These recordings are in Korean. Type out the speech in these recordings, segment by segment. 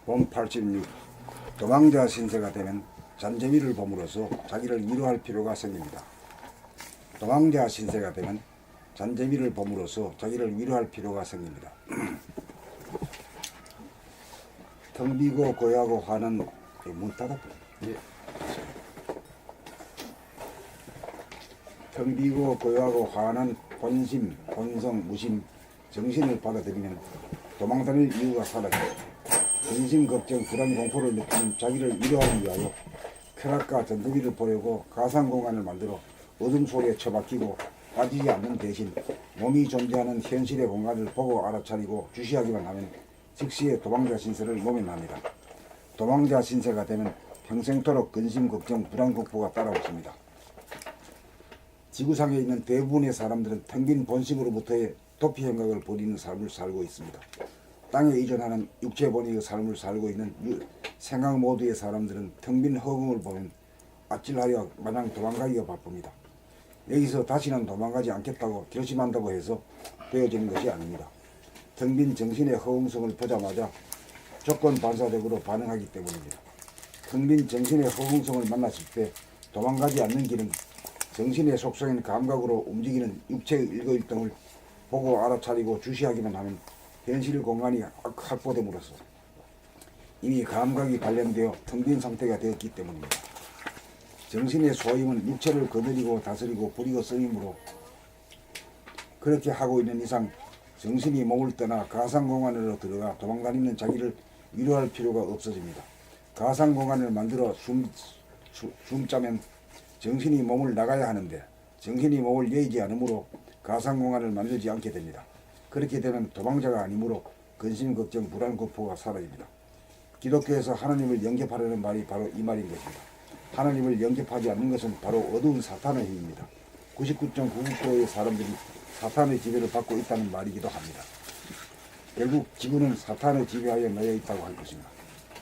본 86. 도망자 신세가 되면 잔재미를 봄으로써 자기를 위로할 필요가 생깁니다. 도망자 신세가 되면 잔재미를 봄으로써 자기를 위로할 필요가 생깁니다. 텅 비고 고요하고 화는 문 닫아버려. 예. 텅 비고 고요하고 화는 본심, 본성, 무심, 정신을 받아들이면 도망다닐 이유가 사라집니다. 근심, 걱정, 불안, 공포를 느끼는 자기를 위로하기 위하여 쾌락과 전투기를 보려고 가상공간을 만들어 어둠 속에 처박히고 빠지지 않는 대신 몸이 존재하는 현실의 공간을 보고 알아차리고 주시하기만 하면 즉시의 도망자 신세를 몸에 납니다. 도망자 신세가 되면 평생토록 근심, 걱정, 불안, 공포가 따라오십니다. 지구상에 있는 대부분의 사람들은 텅 빈 본심으로부터의 도피 행각을 벌이는 삶을 살고 있습니다. 땅에 의존하는 육체 본위의 삶을 살고 있는 생각 모두의 사람들은 텅 빈 허공을 보면 아찔하여 마냥 도망가기가 바쁩니다. 여기서 다시는 도망가지 않겠다고 결심한다고 해서 되어지는 것이 아닙니다. 텅 빈 정신의 허공성을 보자마자 조건 반사적으로 반응하기 때문입니다. 텅 빈 정신의 허공성을 만났을 때 도망가지 않는 길은 정신의 속성인 감각으로 움직이는 육체의 일거일동을 보고 알아차리고 주시하기만 하면 현실 공간이 확보됨으로써 이미 감각이 관련되어 텅 빈 상태가 되었기 때문입니다. 정신의 소임은 육체를 거느리고 다스리고 부리고 쓰임으로 그렇게 하고 있는 이상 정신이 몸을 떠나 가상공간으로 들어가 도망다니는 자기를 위로할 필요가 없어집니다. 가상공간을 만들어 숨자면 정신이 몸을 나가야 하는데 정신이 몸을 여의지 않으므로 가상공간을 만들지 않게 됩니다. 그렇게 되면 도망자가 아니므로 근심, 걱정, 불안, 공포가 사라집니다. 기독교에서 하나님을 영접하려는 말이 바로 이 말인 것입니다. 하나님을 영접하지 않는 것은 바로 어두운 사탄의 힘입니다. 99.99%의 사람들이 사탄의 지배를 받고 있다는 말이기도 합니다. 결국 지구는 사탄의 지배하에 놓여 있다고 할 것입니다.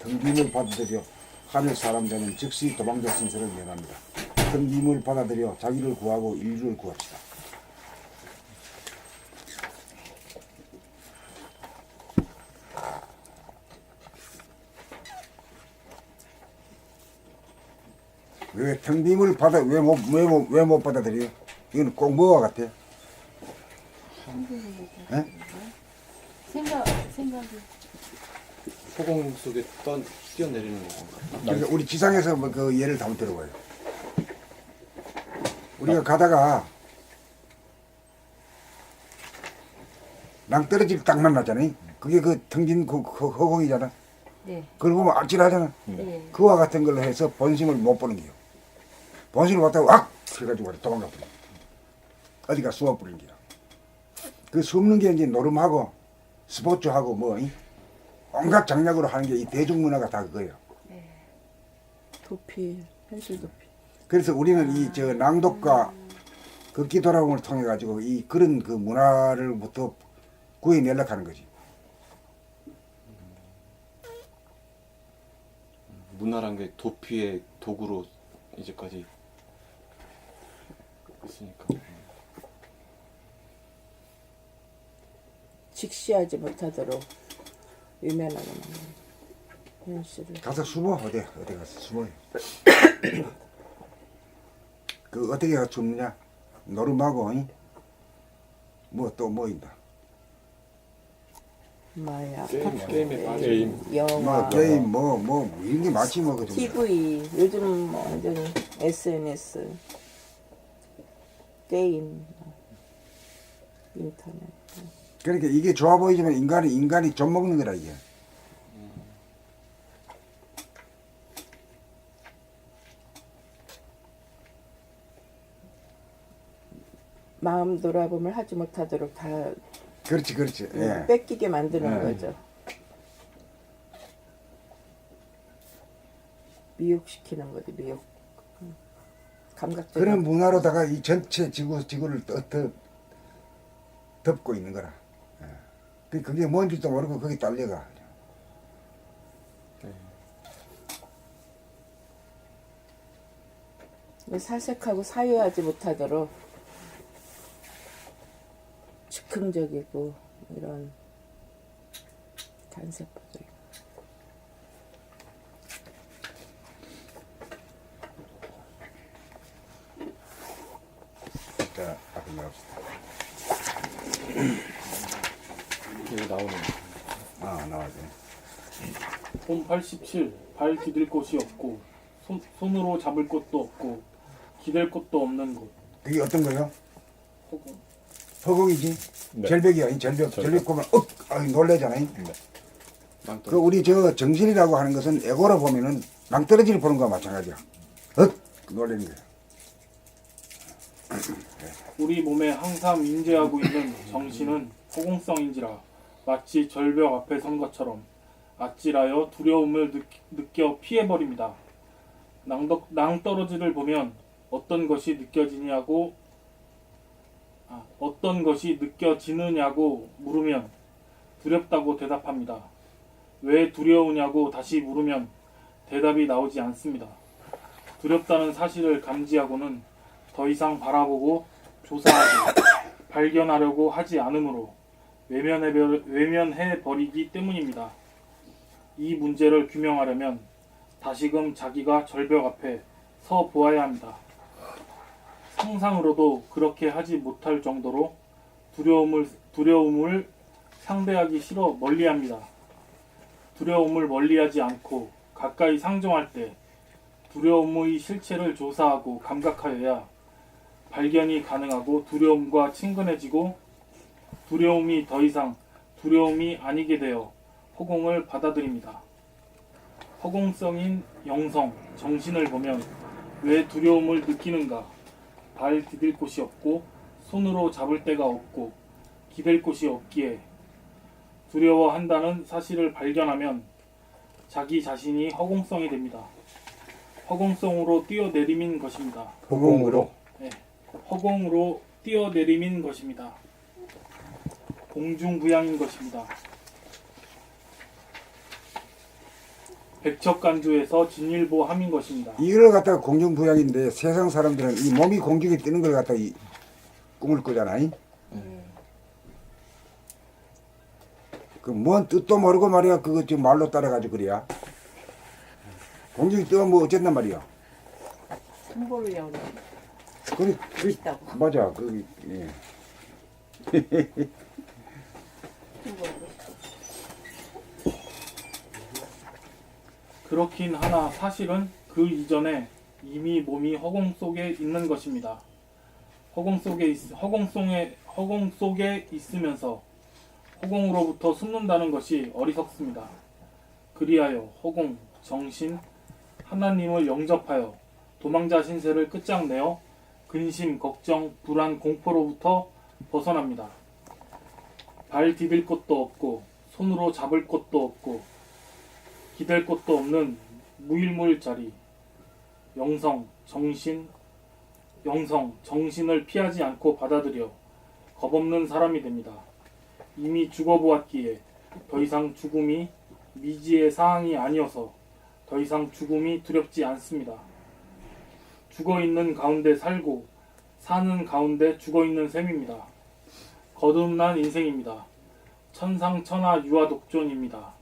텅 빔을 받아들여 하늘 사람 되는 즉시 도망자 신세를 면합니다. 텅 빔을 받아들여 자기를 구하고 인류를 구합시다. 왜 텅 빔을 받아 왜 못 받아들여? 이건 꼭 뭐와 같아? 생각이 소공 속에 뛰어내리는 건가? 그러니까 우리 지상에서 뭐 그 예를 한번 들어봐요. 우리가 가다가 낭떠러지를 딱 만나잖아요. 그게 그 텅빈 허공이잖아. 네. 그걸 보면 아찔하잖아. 네. 그와 같은 걸로 해서 본심을 못 보는 게요. 본심을 봤다고 악! 해가지고 도망가 버려. 어디가 숨어버리는 게요. 그 숨는 게 이제 노름하고 스포츠하고 뭐 온갖 장약으로 하는 게 이 대중문화가 다 그거예요. 도피, 현실 도피. 그래서 우리는 이 저 낭독과 극기 돌아옴을 통해 가지고 이 그런 그 문화를부터 구해내려고 하는 거지. 문화란 게 도피의 도구로 이제까지 있으니까. 직시하지 못하도록 외면하는 현실을. 가서 숨어 어디 가서 숨어요. 그 어떻게 가서 숨느냐? 노름하고 뭐 또 뭐 있나? 마약, 게임에 빠져. 영화, 뭐 게임 뭐 이런 게 많지 뭐 그 정도. TV, 요즘은 뭐 완전히 SNS, 게임, 인터넷. 그러니까 이게 좋아 보이지만 인간이 좀 먹는 거라 이게. 마음 돌아봄을 하지 못하도록 다 그렇지. 예. 뺏기게 만드는 네. 거죠. 미혹시키는 거지, 미혹. 감각적. 그런 문화로다가 이 전체 지구를 덮고 있는 거라. 예. 그게 뭔지도 모르고 거기 딸려가. 사색하고 사유하지 못하도록 즉흥적이고 이런 간세포들 자, 앞에 나갑시다. 여기 나오는 아, 나와야 돼. 홈 87. 발 디딜 곳이 없고 손으로 잡을 곳도 없고 기댈 곳도 없는 곳. 그게 어떤 거요? 허공. 허공이지? 네. 절벽이야. 이 절벽. 절벽 보면 놀래잖아요. 낭떠러지. 그 우리 저 정신이라고 하는 것은 에고로 보면은 낭떠러지를 보는 거와 마찬가지야. 놀래는 거야. 우리 몸에 항상 임재하고 있는 정신은 허공성인지라 마치 절벽 앞에 선 것처럼 아찔하여 두려움을 느껴 피해버립니다. 낭떠러지를 보면 어떤 것이 느껴지느냐고 물으면 두렵다고 대답합니다. 왜 두려우냐고 다시 물으면 대답이 나오지 않습니다. 두렵다는 사실을 감지하고는 더 이상 바라보고 조사하고 발견하려고 하지 않으므로 외면해 버리기 때문입니다. 이 문제를 규명하려면 다시금 자기가 절벽 앞에 서 보아야 합니다. 상상으로도 그렇게 하지 못할 정도로 두려움을 상대하기 싫어 멀리합니다. 두려움을 멀리하지 않고 가까이 상종할 때 두려움의 실체를 조사하고 감각하여야 발견이 가능하고 두려움과 친근해지고 두려움이 더 이상 두려움이 아니게 되어 허공을 받아들입니다. 허공성인 영성, 정신을 보면 왜 두려움을 느끼는가? 발 디딜 곳이 없고 손으로 잡을 데가 없고 기댈 곳이 없기에 두려워한다는 사실을 발견하면 자기 자신이 허공성이 됩니다. 허공성으로 뛰어내림인 것입니다. 허공으로. 네, 허공으로 뛰어내림인 것입니다. 공중부양인 것입니다. 백척간주에서 진일보함인 것입니다. 이걸 갖다가 공중부양인데 세상 사람들은 이 몸이 공중에 뜨는 걸 갖다가 이 꿈을 꾸잖아. 그 뭔 뜻도 모르고 말이야. 그거 지금 말로 따라가지고 그래야. 공중에 뜨면 뭐 어쨌단 말이야. 승보를 여는 그래, 있다고. 맞아. 그 예. 그렇긴 하나 사실은 그 이전에 이미 몸이 허공 속에 있는 것입니다. 허공 속에 있으면서 허공으로부터 숨는다는 것이 어리석습니다. 그리하여 허공, 정신, 하나님을 영접하여 도망자 신세를 끝장내어 근심, 걱정, 불안, 공포로부터 벗어납니다. 발 디딜 곳도 없고 손으로 잡을 곳도 없고 기댈 곳도 없는 무일물 자리 영성, 정신을 피하지 않고 받아들여 겁없는 사람이 됩니다. 이미 죽어보았기에 더 이상 죽음이 미지의 사항이 아니어서 더 이상 죽음이 두렵지 않습니다. 죽어있는 가운데 살고 사는 가운데 죽어있는 셈입니다. 거듭난 인생입니다. 천상천하 유아독존입니다.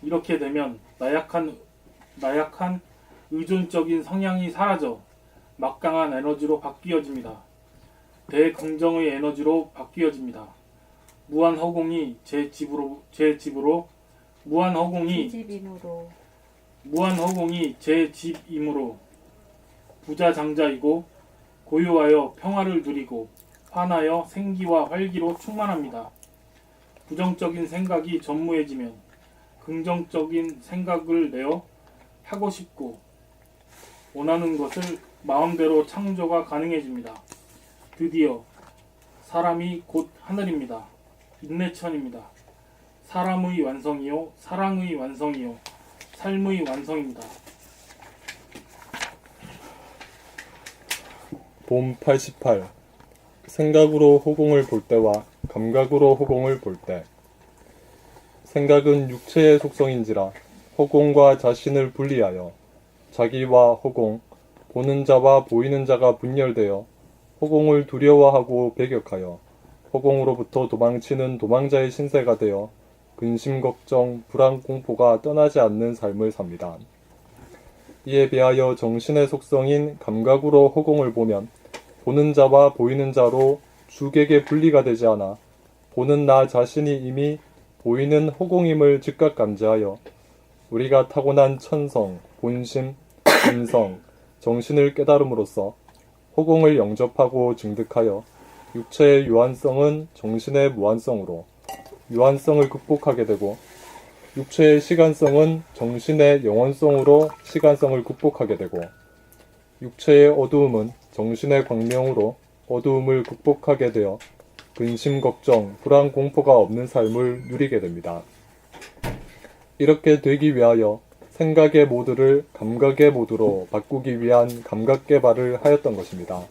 이렇게 되면 나약한 의존적인 성향이 사라져 막강한 에너지로 바뀌어집니다. 대긍정의 에너지로 바뀌어집니다. 무한허공이 제 집으로 무한허공이 제 집이므로 부자장자이고 고요하여 평화를 누리고 환하여 생기와 활기로 충만합니다. 부정적인 생각이 전무해지면 긍정적인 생각을 내어 하고 싶고 원하는 것을 마음대로 창조가 가능해집니다. 드디어 사람이 곧 하늘입니다. 인내천입니다. 사람의 완성이요 사랑의 완성이요 삶의 완성입니다. 봄 88. 생각으로 허공을 볼 때와 감각으로 허공을 볼 때. 생각은 육체의 속성인지라 허공과 자신을 분리하여 자기와 허공, 보는 자와 보이는 자가 분열되어 허공을 두려워하고 배격하여 허공으로부터 도망치는 도망자의 신세가 되어 근심, 걱정, 불안, 공포가 떠나지 않는 삶을 삽니다. 이에 비하여 정신의 속성인 감각으로 허공을 보면 보는 자와 보이는 자로 주객의 분리가 되지 않아 보는 나 자신이 이미 보이는 허공임을 즉각 감지하여 우리가 타고난 천성, 본심, 인성, 정신을 깨달음으로써 허공을 영접하고 증득하여 육체의 유한성은 정신의 무한성으로 유한성을 극복하게 되고 육체의 시간성은 정신의 영원성으로 시간성을 극복하게 되고 육체의 어두움은 정신의 광명으로 어두움을 극복하게 되어 근심, 걱정, 불안, 공포가 없는 삶을 누리게 됩니다. 이렇게 되기 위하여 생각의 모드를 감각의 모드로 바꾸기 위한 감각 개발을 하였던 것입니다.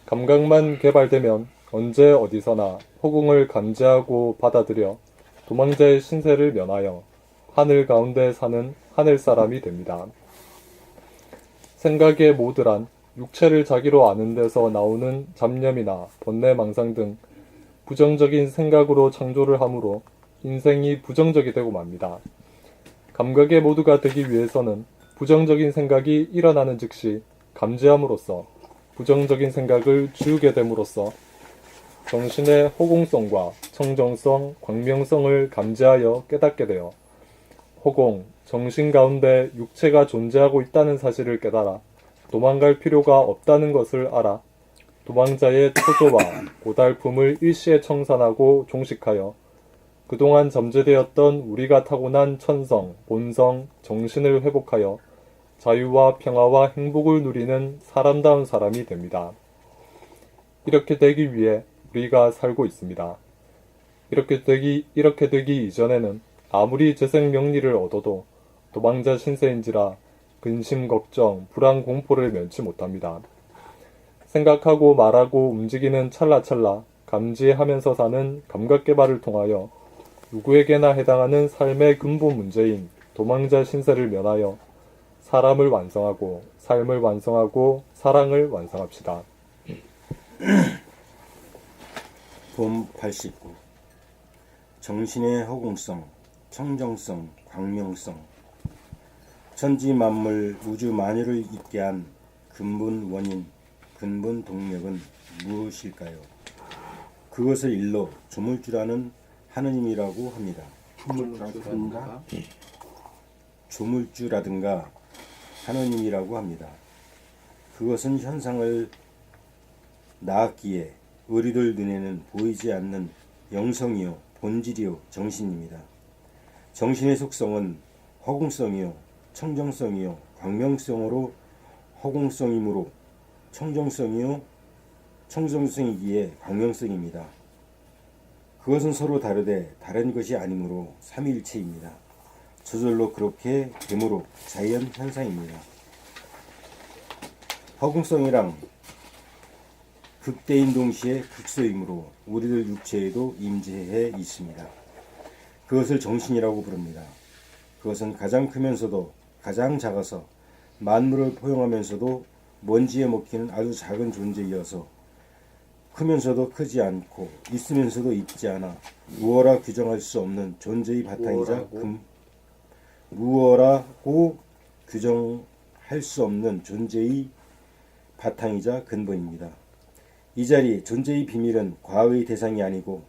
감각만 개발되면 언제 어디서나 허공을 감지하고 받아들여 도망자의 신세를 면하여 하늘 가운데 사는 하늘 사람이 됩니다. 생각의 모드란 육체를 자기로 아는 데서 나오는 잡념이나 번뇌, 망상 등 부정적인 생각으로 창조를 하므로 인생이 부정적이 되고 맙니다. 감각의 모두가 되기 위해서는 부정적인 생각이 일어나는 즉시 감지함으로써 부정적인 생각을 지우게 됨으로써 정신의 허공성과 청정성, 광명성을 감지하여 깨닫게 되어 허공, 정신 가운데 육체가 존재하고 있다는 사실을 깨달아 도망갈 필요가 없다는 것을 알아 도망자의 토조와 고달픔을 일시에 청산하고 종식하여 그동안 잠재되었던 우리가 타고난 천성, 본성, 정신을 회복하여 자유와 평화와 행복을 누리는 사람다운 사람이 됩니다. 이렇게 되기 위해 우리가 살고 있습니다. 이렇게 되기 이전에는 아무리 재생 명리를 얻어도 도망자 신세인지라 근심, 걱정, 불안, 공포를 면치 못합니다. 생각하고 말하고 움직이는 찰나찰나 감지하면서 사는 감각 개발을 통하여 누구에게나 해당하는 삶의 근본 문제인 도망자 신세를 면하여 사람을 완성하고 삶을 완성하고 사랑을 완성합시다. 봄 89. 정신의 허공성, 청정성, 광명성. 천지 만물 우주 만유를 있게 한 근본 원인, 근본 동력은 무엇일까요? 그것을 일러 조물주라는 하느님이라고 합니다. 조물주라든가 하느님이라고 합니다. 그것은 현상을 낳았기에 우리들 눈에는 보이지 않는 영성이요 본질이요 정신입니다. 정신의 속성은 허공성이요 청정성이요 광명성으로 허공성이므로 청정성이요 청정성이기에 광명성입니다. 그것은 서로 다르되 다른 것이 아니므로 삼위일체입니다. 저절로 그렇게 되므로 자연 현상입니다. 허공성이랑 극대인 동시에 극소이므로 우리들 육체에도 임재해 있습니다. 그것을 정신이라고 부릅니다. 그것은 가장 크면서도 가장 작아서 만물을 포용하면서도 먼지에 먹히는 아주 작은 존재이어서 크면서도 크지 않고 있으면서도 있지 않아 무어라 규정할 수 없는 존재의 바탕이자 무어라고 규정할 수 없는 존재의 바탕이자 근본입니다. 이 자리 존재의 비밀은 과의 대상이 아니고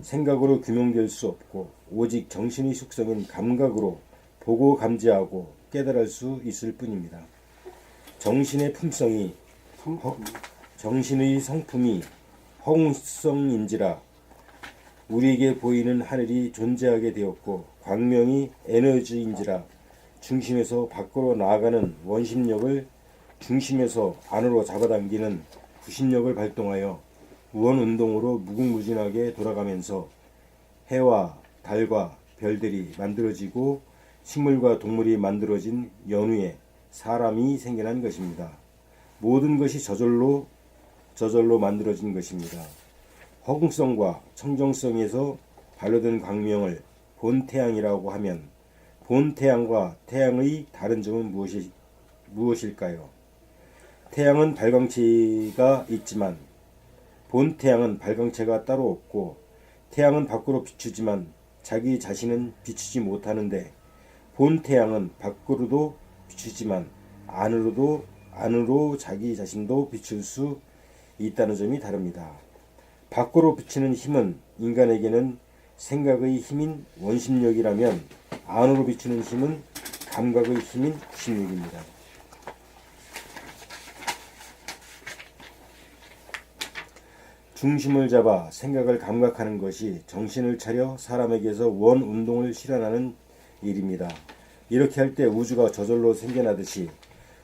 생각으로 규명될 수 없고 오직 정신의 속성인 감각으로 보고 감지하고 깨달을 수 있을 뿐입니다. 정신의 품성이 정신의 성품이 허공성인지라 우리에게 보이는 하늘이 존재하게 되었고 광명이 에너지인지라 중심에서 밖으로 나아가는 원심력을 중심에서 안으로 잡아당기는 구심력을 발동하여 무언운동으로 무궁무진하게 돌아가면서 해와 달과 별들이 만들어지고 식물과 동물이 만들어진 연후에 사람이 생겨난 것입니다. 모든 것이 저절로 만들어진 것입니다. 허공성과 청정성에서 발효된 광명을 본태양이라고 하면 본태양과 태양의 다른 점은 무엇일까요? 태양은 발광체가 있지만 본태양은 발광체가 따로 없고 태양은 밖으로 비추지만 자기 자신은 비추지 못하는데 본태양은 밖으로도 비추지만 안으로도 안으로 자기 자신도 비출 수 있다는 점이 다릅니다. 밖으로 비치는 힘은 인간에게는 생각의 힘인 원심력이라면 안으로 비추는 힘은 감각의 힘인 구심력입니다. 중심을 잡아 생각을 감각하는 것이 정신을 차려 사람에게서 원 운동을 실현하는 일입니다. 이렇게 할 때 우주가 저절로 생겨나듯이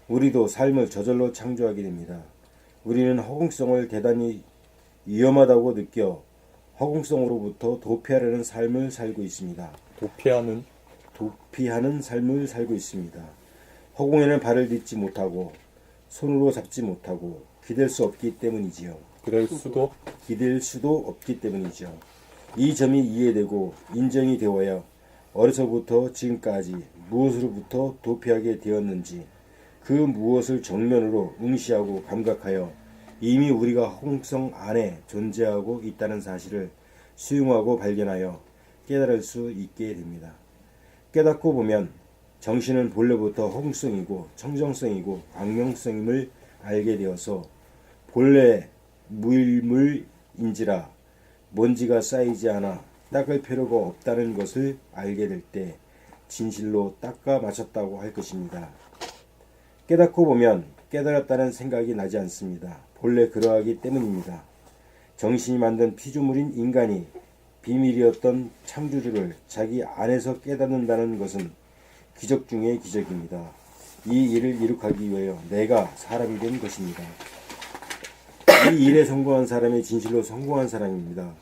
우리도 삶을 저절로 창조하게 됩니다. 우리는 허공성을 대단히 위험하다고 느껴 허공성으로부터 도피하려는 삶을 살고 있습니다. 도피하는 삶을 살고 있습니다. 허공에는 발을 딛지 못하고 손으로 잡지 못하고 기댈 수 없기 때문이지요. 기댈 수도 없기 때문이죠. 이 점이 이해되고 인정이 되어야 어려서부터 지금까지 무엇으로부터 도피하게 되었는지 그 무엇을 정면으로 응시하고 감각하여 이미 우리가 허공성 안에 존재하고 있다는 사실을 수용하고 발견하여 깨달을 수 있게 됩니다. 깨닫고 보면 정신은 본래부터 허공성이고 청정성이고 광명성임을 알게 되어서 본래 무일물인지라 먼지가 쌓이지 않아 닦을 필요가 없다는 것을 알게 될 때 진실로 닦아 마쳤다고 할 것입니다. 깨닫고 보면 깨달았다는 생각이 나지 않습니다. 본래 그러하기 때문입니다. 정신이 만든 피조물인 인간이 비밀이었던 창조주를 자기 안에서 깨닫는다는 것은 기적 중의 기적입니다. 이 일을 이룩하기 위하여 내가 사람이 된 것입니다. 이 일에 성공한 사람이 진실로 성공한 사람입니다.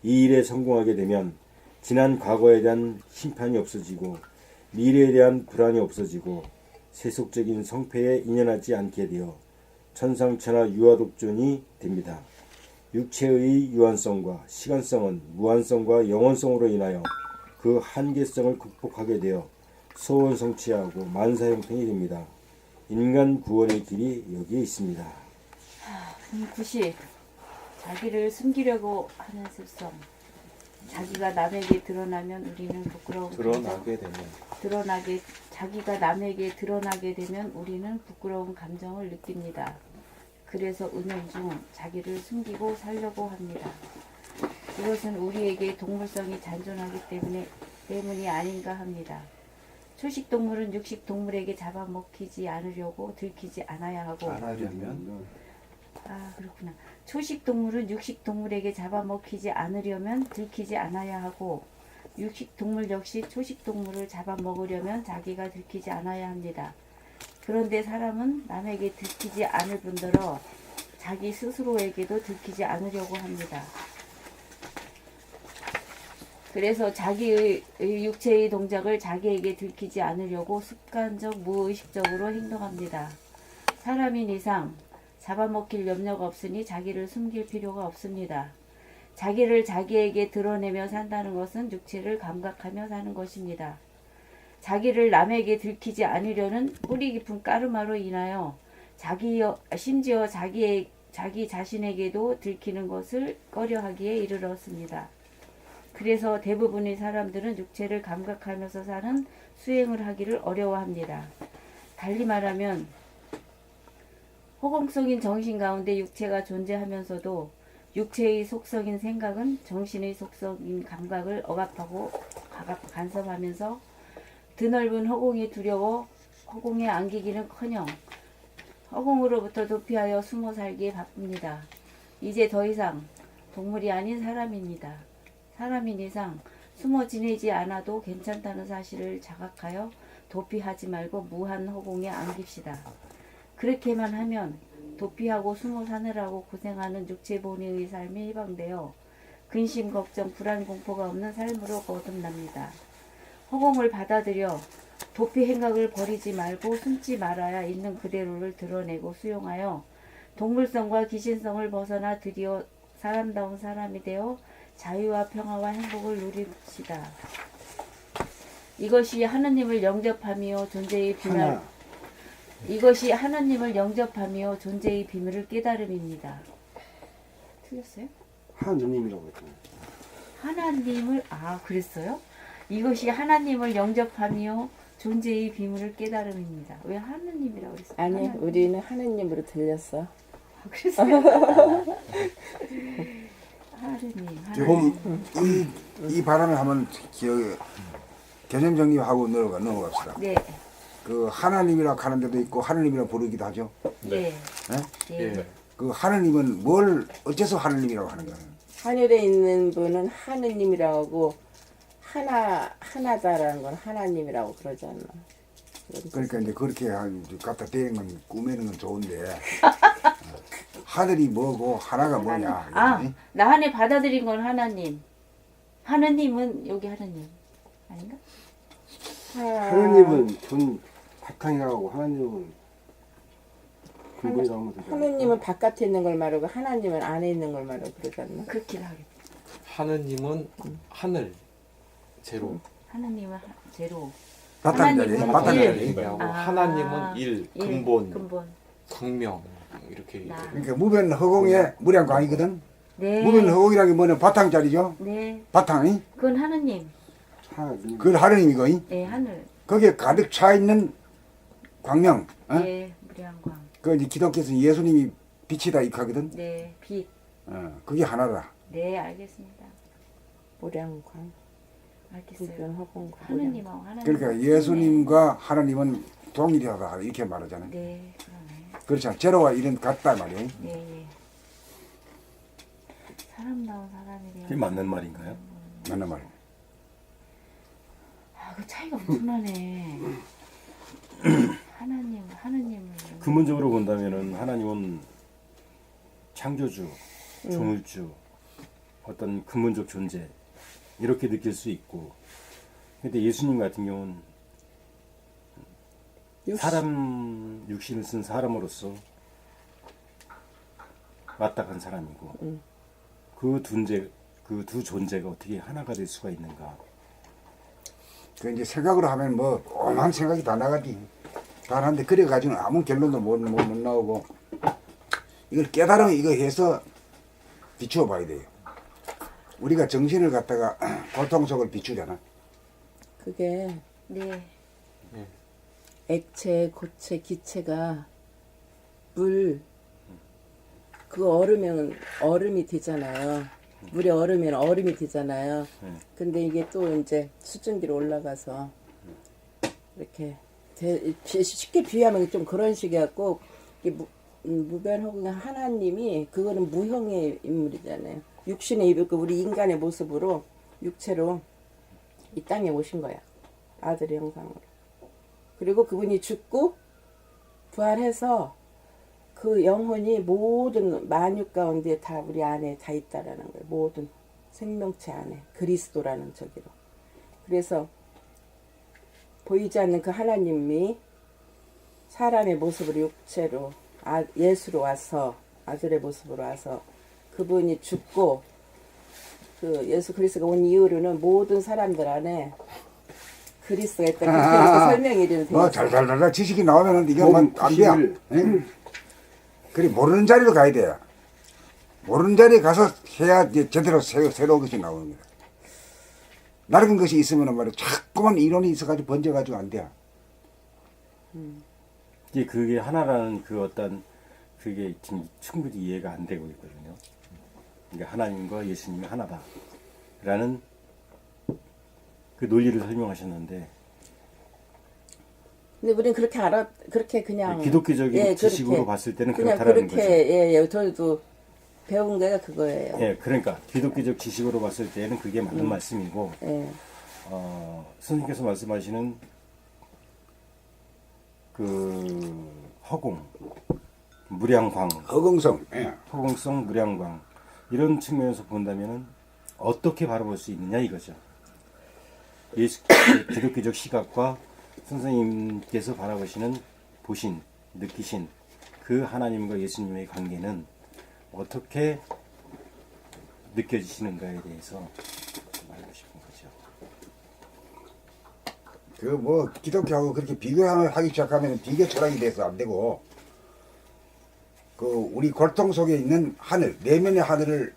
이 일에 성공하게 되면 지난 과거에 대한 심판이 없어지고 미래에 대한 불안이 없어지고 세속적인 성패에 인연하지 않게 되어 천상천하 유아독존이 됩니다. 육체의 유한성과 시간성은 무한성과 영원성으로 인하여 그 한계성을 극복하게 되어 소원성취하고 만사형통이 됩니다. 인간 구원의 길이 여기에 있습니다. 90. 자기를 숨기려고 하는 습성. 자기가 남에게 드러나면 우리는 부끄러운 자기가 남에게 드러나게 되면 우리는 부끄러운 감정을 느낍니다. 그래서 은연중 자기를 숨기고 살려고 합니다. 이것은 우리에게 동물성이 잔존하기 때문이 아닌가 합니다. 초식동물은 육식동물에게 잡아먹히지 않으려고 들키지 않아야 하고 그렇구나. 초식동물은 육식동물에게 잡아먹히지 않으려면 들키지 않아야 하고 육식동물 역시 초식동물을 잡아먹으려면 자기가 들키지 않아야 합니다. 그런데 사람은 남에게 들키지 않을 뿐더러 자기 스스로에게도 들키지 않으려고 합니다. 그래서 자기의 육체의 동작을 자기에게 들키지 않으려고 습관적 무의식적으로 행동합니다. 사람인 이상 잡아먹힐 염려가 없으니 자기를 숨길 필요가 없습니다. 자기를 자기에게 드러내며 산다는 것은 육체를 감각하며 사는 것입니다. 자기를 남에게 들키지 않으려는 뿌리 깊은 까르마로 인하여 심지어 자기 자신에게도 들키는 것을 꺼려하기에 이르렀습니다. 그래서 대부분의 사람들은 육체를 감각하면서 사는 수행을 하기를 어려워합니다. 달리 말하면 허공성인 정신 가운데 육체가 존재하면서도 육체의 속성인 생각은 정신의 속성인 감각을 억압하고 간섭하면서 드넓은 허공이 두려워 허공에 안기기는커녕 허공으로부터 도피하여 숨어 살기에 바쁩니다. 이제 더 이상 동물이 아닌 사람입니다. 사람인 이상 숨어 지내지 않아도 괜찮다는 사실을 자각하여 도피하지 말고 무한 허공에 안깁시다. 그렇게만 하면 도피하고 숨어 사느라고 고생하는 육체 본위의 삶이 해방되어 근심, 걱정, 불안, 공포가 없는 삶으로 거듭납니다. 허공을 받아들여 도피 행각을 버리지 말고 숨지 말아야 있는 그대로를 드러내고 수용하여 동물성과 귀신성을 벗어나 드디어 사람다운 사람이 되어 자유와 평화와 행복을 누립시다. 이것이 하느님을 영접하며 존재의 비밀 존재의 비밀을 깨달음입니다. 틀렸어요? 하느님이라고 했잖아요. 하나님을 그랬어요? 이것이 하나님을 영접하며 존재의 비밀을 깨달음입니다. 왜 하느님이라고 그랬어요? 아니, 하나님. 우리는 하느님으로 들렸어. 아, 그랬어요. 하느님. 이 발언을 한번 개념 정리하고 넘어갑시다. 네. 그 하나님이라고 하는 데도 있고 하느님이라고 부르기도 하죠. 네. 네. 네. 그 하느님은 뭘 어째서 하느님이라고 하는 거예요? 하늘에 있는 분은 하느님이라고 하고 하나다라는 건 하나님이라고 그러잖아. 그러니까 이제 그렇게 갖다 대는 건 꾸미는 건 좋은데 하늘이 뭐고 하나가 뭐냐? 아, 이거지? 나 안에 받아들인 건 하나님. 하느님은 여기 하느님. 아닌가? 하나님은 전 바탕이라고 하나님은 근본이라고 하면 되잖아요. 하느님은 바깥에 있는 걸 말하고 하나님은 안에 있는 걸 말하고 그러지 않나? 그렇게 하겠다. 하느님은 하늘 제로 하느님은 제로. 바탕자리, 하나님은 바탕자리. 일. 하고 아. 하나님은 일 근본 근본. 광명 이렇게 나. 그러니까 무변 허공의 무량광이거든. 네. 무변 허공이라는 게 뭐냐? 바탕자리죠. 네. 바탕이. 그건 하느님. 하나님. 그걸 하느님이고 네, 하늘. 거기에 가득 차 있는 광명. 어? 네, 무량광. 그 이제 기독교에서 예수님이 빛이다 이하거든. 네, 빛. 그게 하나다. 네, 알겠습니다. 모량광, 알겠어요. 불변, 허공과 하느님하고 하나님. 그러니까 예수님과 하나님은 동일하다 이렇게 말하잖아요. 네, 그러네. 그렇잖아. 제로와 일은 같다 말이에요. 네, 예. 사람다운 사람이래요. 그게 맞는 말인가요? 맞는 말. 아, 그 차이가 엄청나네. 하느님을. 근본적으로 본다면은 하나님은 창조주, 조물주, 어떤 근본적 존재 이렇게 느낄 수 있고, 근데 예수님 같은 경우는 사람 육신을 쓴 사람으로서 마땅한 사람이고, 그 두 존재가 어떻게 하나가 될 수가 있는가? 그 이제 생각으로 하면 뭐 오만 생각이 다 나가지. 다 나는데 그래 가지고는 아무 결론도 못 나오고 이걸 깨달으면 이거 해서 비추어 봐야 돼요. 우리가 정신을 갖다가 고통 속을 비추잖아. 그게 네. 액체, 고체, 기체가 물, 그거 얼으면 얼음이 되잖아요. 물에 얼으면 얼음이 되잖아요. 근데 이게 또 이제 수증기로 올라가서 이렇게 쉽게 비유하면 좀 그런 식이었고, 무변허공의 하나님이 그거는 무형의 인물이잖아요. 육신의 입고 우리 인간의 모습으로 육체로 이 땅에 오신 거야. 아들의 형상으로. 그리고 그분이 죽고 부활해서 그 영혼이 모든 만육 가운데 다 우리 안에 다 있다라는 거예요. 모든 생명체 안에 그리스도라는 저기로. 그래서 보이지 않는 그 하나님이 사람의 모습으로 육체로 예수로 와서 아들의 모습으로 와서 그분이 죽고 그 예수 그리스도가 온 이후로는 모든 사람들 안에 그리스도가 있다. 그렇게 설명이 되는 뭐 잘잘잘 지식이 나오면 이게 안 돼. 그래 모르는 자리로 가야 돼. 모르는 자리에 가서 해야 이제 제대로 새로운 것이 나오는 거야. 낡은 것이 있으면 말이야 자꾸만 이론이 있어가지고 번져가지고 안 돼. 이게 그게 하나라는 그 어떤 그게 지금 충분히 이해가 안 되고 있거든요. 그러니까 하나님과 예수님이 하나다라는 그 논리를 설명하셨는데, 근데 우리는 그렇게 그렇게 그냥 기독교적인 지식으로 그렇게, 봤을 때는 그냥 그렇다라는 그렇게 거죠. 예, 저도 배운 게가 그거예요. 예, 그러니까 기독교적 지식으로 봤을 때는 그게 맞는 말씀이고, 예. 선생님께서 말씀하시는 그 허공, 무량광, 허공성. 예. 허공성 무량광 이런 측면에서 본다면은 어떻게 바라볼 수 있느냐 이거죠. 기독교적 시각과 선생님께서 바라보시는 보신, 느끼신 그 하나님과 예수님의 관계는 어떻게 느껴지시는가에 대해서 알고 싶은 거죠. 그 뭐 기독교하고 그렇게 비교하기 시작하면 비교 철학이 돼서 안 되고, 그 우리 골통 속에 있는 하늘, 내면의 하늘을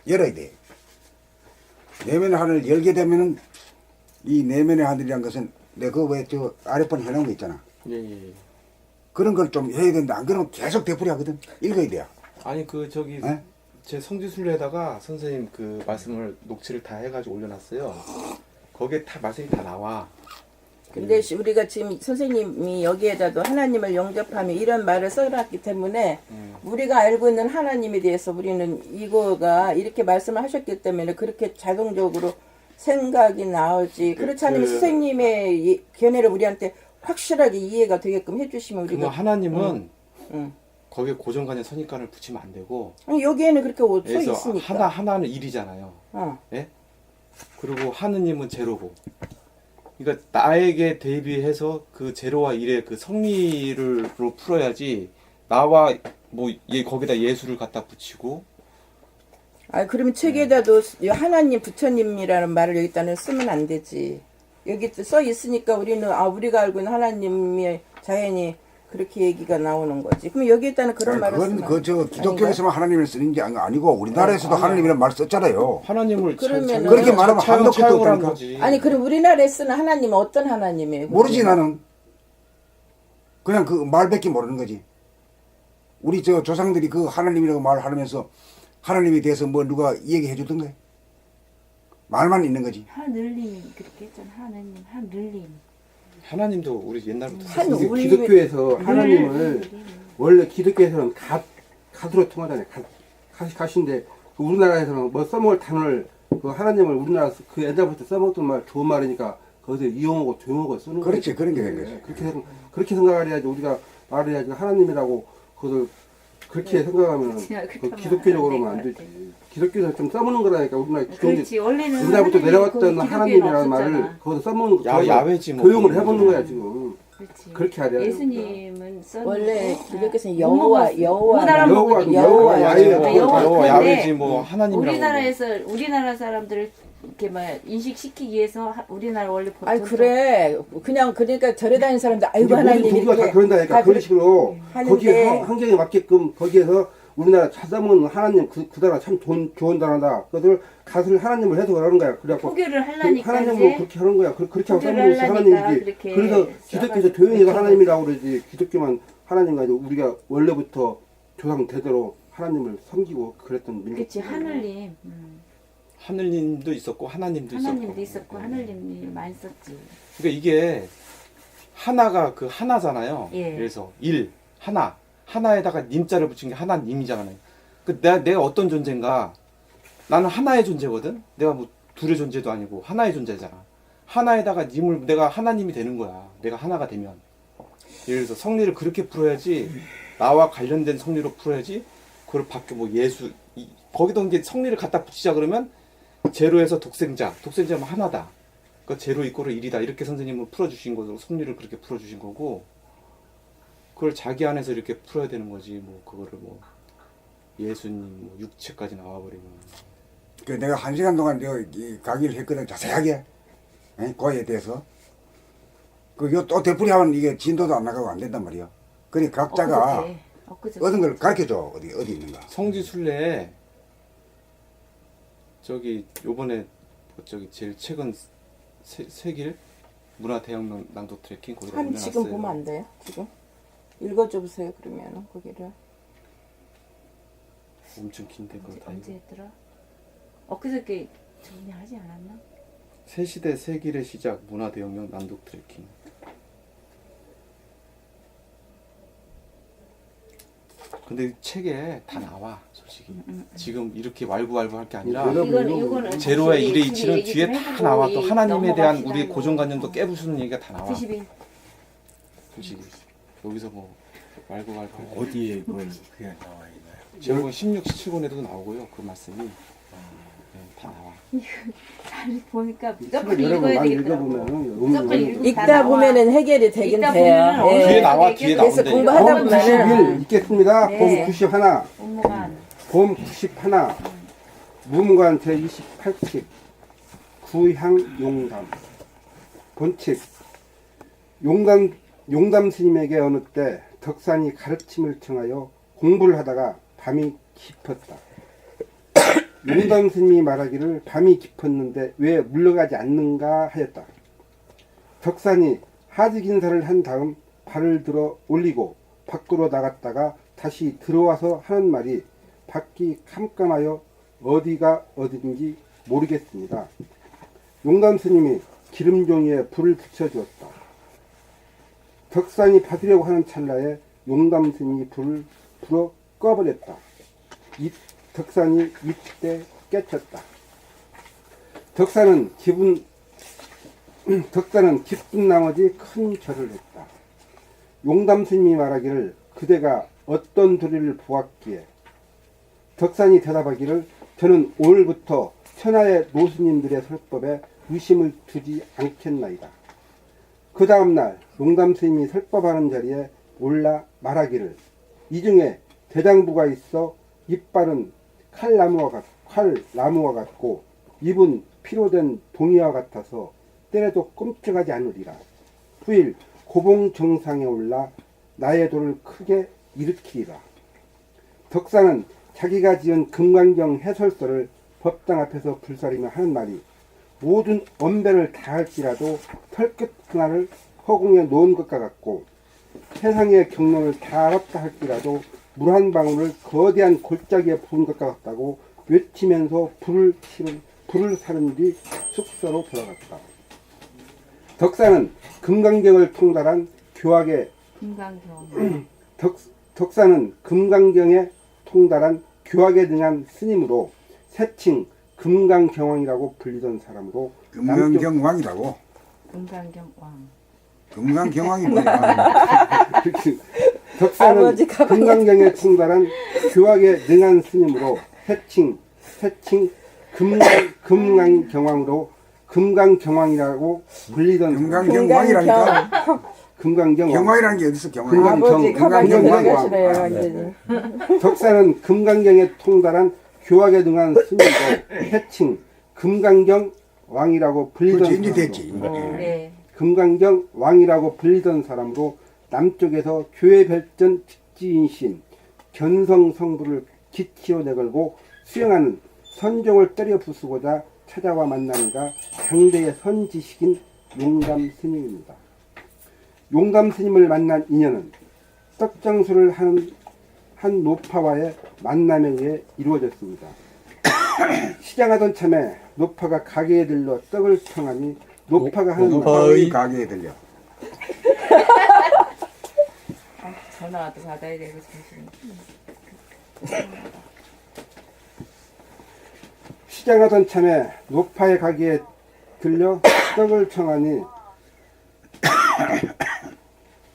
열어야 돼. 내면의 하늘을 열게 되면은 이 내면의 하늘이란 것은 내가 그 왜 저 아랫번 해놓은 거 있잖아. 예. 그런 걸 좀 해야 되는데 안 그러면 계속 되풀이 하거든. 읽어야 돼요. 아니 그 저기 예? 제 성지순례에다가 선생님 그 말씀을 녹취를 다 해가지고 올려놨어요. 거기에 다 말씀이 다 나와. 근데 우리가 지금 선생님이 여기에다도 하나님을 영접하며 이런 말을 써놨기 때문에 우리가 알고 있는 하나님에 대해서 우리는 이거가 이렇게 말씀을 하셨기 때문에 그렇게 자동적으로 생각이 나오지. 그렇지 않으면 선생님의 견해를 우리한테 확실하게 이해가 되게끔 해주시면 우리가 그러면 하나님은 응. 거기에 고정관념 선입관을 붙이면 안 되고 아니, 여기에는 그렇게 써 그래서 있으니까. 하나는 일이잖아요. 어. 예? 그리고 하느님은 제로고. 그러니까 나에게 대비해서 그 제로와 일의 그 성리를로 풀어야지 나와 뭐 거기다 예수를 갖다 붙이고 아 그러면 책에다도 하나님 부처님이라는 말을 여기다는 쓰면 안 되지. 여기 써 있으니까 우리는 우리가 알고 있는 하나님의 자연이 그렇게 얘기가 나오는 거지. 그럼 여기에다는 그런 말을 그건 쓰면 그저 기독교에서만 하나님을 쓰는 게 아니고 우리나라에서도 하나님이라는 말 썼잖아요. 하나님을 그러면은 그렇게 말하면 한도 끝도 차용을 한 없다니까. 거지. 아니 그럼 우리나라에 쓰는 하나님은 어떤 하나님이에요? 모르지 나는. 그냥 그 말밖에 모르는 거지. 우리 저 조상들이 그 하나님이라고 말하면서 하나님에 대해서 뭐 누가 얘기해 주던가? 말만 있는 거지. 하늘님이 그렇게 했잖아. 하늘님. 하나님도 우리 옛날부터 한 이게 우리 기독교에서 하나님을 원래 기독교에서는 갓으로 통하잖아요. 갓인데 그 우리나라에서는 뭐 써먹을 단어를 그 하나님을 우리나라 그 옛날부터 써먹던 말 좋은 말이니까 거기서 이용하고 조용하고 쓰는 거예요. 그렇지 그런 게 된 거지. 그렇게 생각을 해야지 우리가 말을 해야지 하나님이라고 그것을 그렇게 생각하면 그 기독교적으로는 안 되지. 기독교에서 좀 써먹는 거라니까 우리나라 그렇지. 원래는 옛날부터 하나님, 내려왔던 거기 하나님이라는 기독교는 말을 없었잖아. 거기서 써먹는 거 야외지 뭐. 교용을 해보는 거야 지금. 그렇지. 그렇게 하려. 예수님은 썼는데 원래 기독교에서는 우리나라 여호와 먹으니까 여호와, 야외, 여호와 야외지 근데 뭐 하나님이라고. 우리나라에서 우리나라 사람들을 이렇게 막 인식시키기 위해서 우리나라 원래 보통 아니 그래 그냥 그러니까 절에 다니는 사람들 아이고 하나님 모두가 다 이렇게 그런다니까 다 그런 식으로 하는데 거기에 환경에 맞게끔 거기에서 우리나라 찾아먹는 하나님 그 단어 참 좋은 단어다. 그것을 가수를 하나님을 해석을 하는 거야. 그래갖고 포교를 하려니까 하나님으로 이제 그렇게 하는 거야. 그렇게 하고 포교를 써먹는 것이 하려니까 하나님이지. 그렇게 그래서 기독교에서 써가지고 조용히가 그렇게 하나님이라고 그러지. 기독교만 하나님 가지고 우리가 원래부터 조상 대대로 하나님을 섬기고 그랬던 민족. 그렇지 하늘님 하늘님도 있었고 하나님도 하나님도 있었고. 있었고 하늘님이 많이 썼지. 그러니까 이게 하나가 그 하나잖아요. 예. 그래서 일 하나에다가 님자를 붙인 게 하나님이잖아요. 그 내가 어떤 존재인가? 나는 하나의 존재거든. 내가 뭐 둘의 존재도 아니고 하나의 존재잖아. 하나에다가 님을 내가 하나님이 되는 거야. 내가 하나가 되면. 예를 들어서 성리를 그렇게 풀어야지. 나와 관련된 성리로 풀어야지. 그걸 밖에 뭐 예수 거기다 이제 성리를 갖다 붙이자 그러면 제로에서 독생자면 하나다. 그러니까 제로 이꼬르 1이다. 이렇게 선생님은 풀어주신 거고 성리를 그렇게 풀어주신 거고 그걸 자기 안에서 이렇게 풀어야 되는 거지. 뭐 그거를 뭐 예수님 뭐 육체까지 나와버리면 그 내가 1시간 동안 이 강의를 했거든 자세하게 그거에 대해서. 또 되풀이하면 이게 진도도 안 나가고 안 된단 말이야. 그러니 각자가 엊그제 얻은 걸 가르쳐줘. 어디 있는가. 성지순례 저기 요번에 저기 제일 최근 세길 문화대혁명 낭독 트래킹 거기다 한 올려놨어요. 지금 보면 안 돼요? 지금 읽어줘 보세요 그러면은 거기를. 엄청 긴데 그거 다 언제 이거. 했더라? 엊그저께 정리하지 않았나? 새시대 세길의 시작 문화대혁명 낭독 트래킹. 근데 책에 다 나와 솔직히. 지금 이렇게 walgu왈부 할 게 아니라 이거는 제로와 다시 1의 얘기 이치는 좀 뒤에 다 해보고 나와. 또 하나님에 대한 넘어갑시다. 우리의 고정관념도 깨부수는 얘기가 다 나와. 91 솔직히 여기서 뭐 walgu왈부 할 거. 어디에 그걸 그게 나와 있나요? 제목은 16, 17권에도 나오고요. 그 말씀이 네, 다 나와. 잘 보니까 무조건 책을 여러 번 읽어야 많이 되겠더라고. 읽어보면 무조건 읽고 다 읽다 나와. 보면은 해결이 되긴 읽다 돼요. 보면은 예. 뒤에 나와, 뒤에 그래서 나온대. 공부하다 봄 보면은 91 읽겠습니다. 네. 봄 91 업무관 봄 91 무문관 제28칙 구향용담 본칙 용담 스님에게 어느 때 덕산이 가르침을 청하여 공부를 하다가 밤이 깊었다. 용담 스님이 말하기를 밤이 깊었는데 왜 물러가지 않는가 하였다. 덕산이 하직 인사를 한 다음 발을 들어 올리고 밖으로 나갔다가 다시 들어와서 하는 말이 밖이 캄캄하여 어디가 어딘지 모르겠습니다. 용담 스님이 기름종이에 불을 붙여주었다. 덕산이 받으려고 하는 찰나에 용담 스님이 불을 불어 꺼버렸다. 덕산이 이때 깨쳤다. 덕산은 기쁜 나머지 큰 절을 했다. 용담 스님이 말하기를 그대가 어떤 도리를 보았기에 덕산이 대답하기를 저는 오늘부터 천하의 노스님들의 설법에 의심을 두지 않겠나이다. 그 다음날 용담 스님이 설법하는 자리에 올라 말하기를 이 중에 대장부가 있어 이빨은 칼나무와 같고 입은 피로 된 동이와 같아서 때려도 끔찍하지 않으리라. 후일 고봉 정상에 올라 나의 도를 크게 일으키리라. 덕산은 자기가 지은 금강경 해설서를 법당 앞에서 불사리며 하는 말이 모든 언변을 다 할지라도 털끝 하나를 허공에 놓은 것과 같고 세상의 경론을 다 알았다 할지라도 물 한 방울을 거대한 골짜기에 부은 것과 같다고 외치면서 불을 사른 뒤 숙소로 돌아갔다. 덕산은 금강경을 통달한 교학의 덕산은 금강경에 통달한 교학에 능한 스님으로 세칭 금강경왕이라고 불리던 사람으로 금강경왕이라고. 금강경왕. 금강경왕이 뭐야? 덕산은 금강경에 통달한 교학에 능한 스님으로 세칭 금강경왕으로 금강경왕이라고 불리던 금강경왕이라니까. 금강경왕. 경왕이라는 게 어디서 경왕이야? 아버지 가만히 금강경왕. 들어가시네요 완전히. 덕산은 금강경에 통달한 교학에 능한 스님으로 해칭 금강경 왕이라고 불리던 그렇지, 이제 사람으로, 됐지. 네. 금강경 왕이라고 불리던 사람으로 남쪽에서 교회 별전 직지인신 견성 성부를 기치로 내걸고 수행하는 선종을 때려 부수고자 찾아와 만나니가 당대의 선지식인 용담 스님입니다. 용담 스님을 만난 인연은 떡장수를 하는 한 노파와의 만남에 의해 이루어졌습니다. 시장하던 참에 노파가 가게에 들러 떡을 청하니 노파가 하는 노파의 가게에 들려. 전화도 받아야 되고 정신. 시장하던 참에 노파의 가게에 들려 떡을 청하니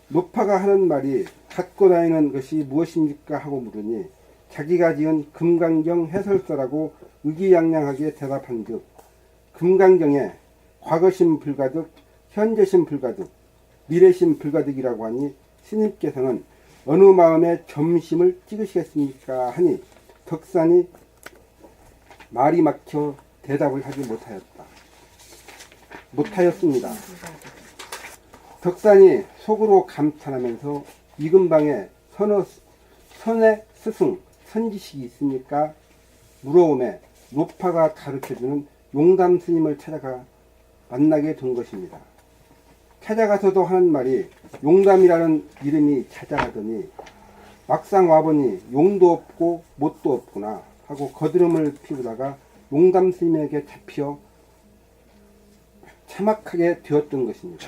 노파가 하는 말이 갖고 다니는 것이 무엇입니까 하고 물으니 자기가 지은 금강경 해설서라고 의기양양하게 대답한 즉 금강경에 과거심 불가득 현재심 불가득 미래심 불가득이라고 하니 스님께서는 어느 마음에 점심을 찍으시겠습니까 하니 덕산이 말이 막혀 대답을 하지 못하였습니다. 덕산이 속으로 감탄하면서 이 근방에 선의 스승 선지식이 있습니까? 물어오매 노파가 가르쳐주는 용담 스님을 찾아가 만나게 된 것입니다. 찾아가서도 하는 말이 용담이라는 이름이 자자하더니 막상 와보니 용도 없고 못도 없구나 하고 거드름을 피우다가 용담 스님에게 잡혀 참악하게 되었던 것입니다.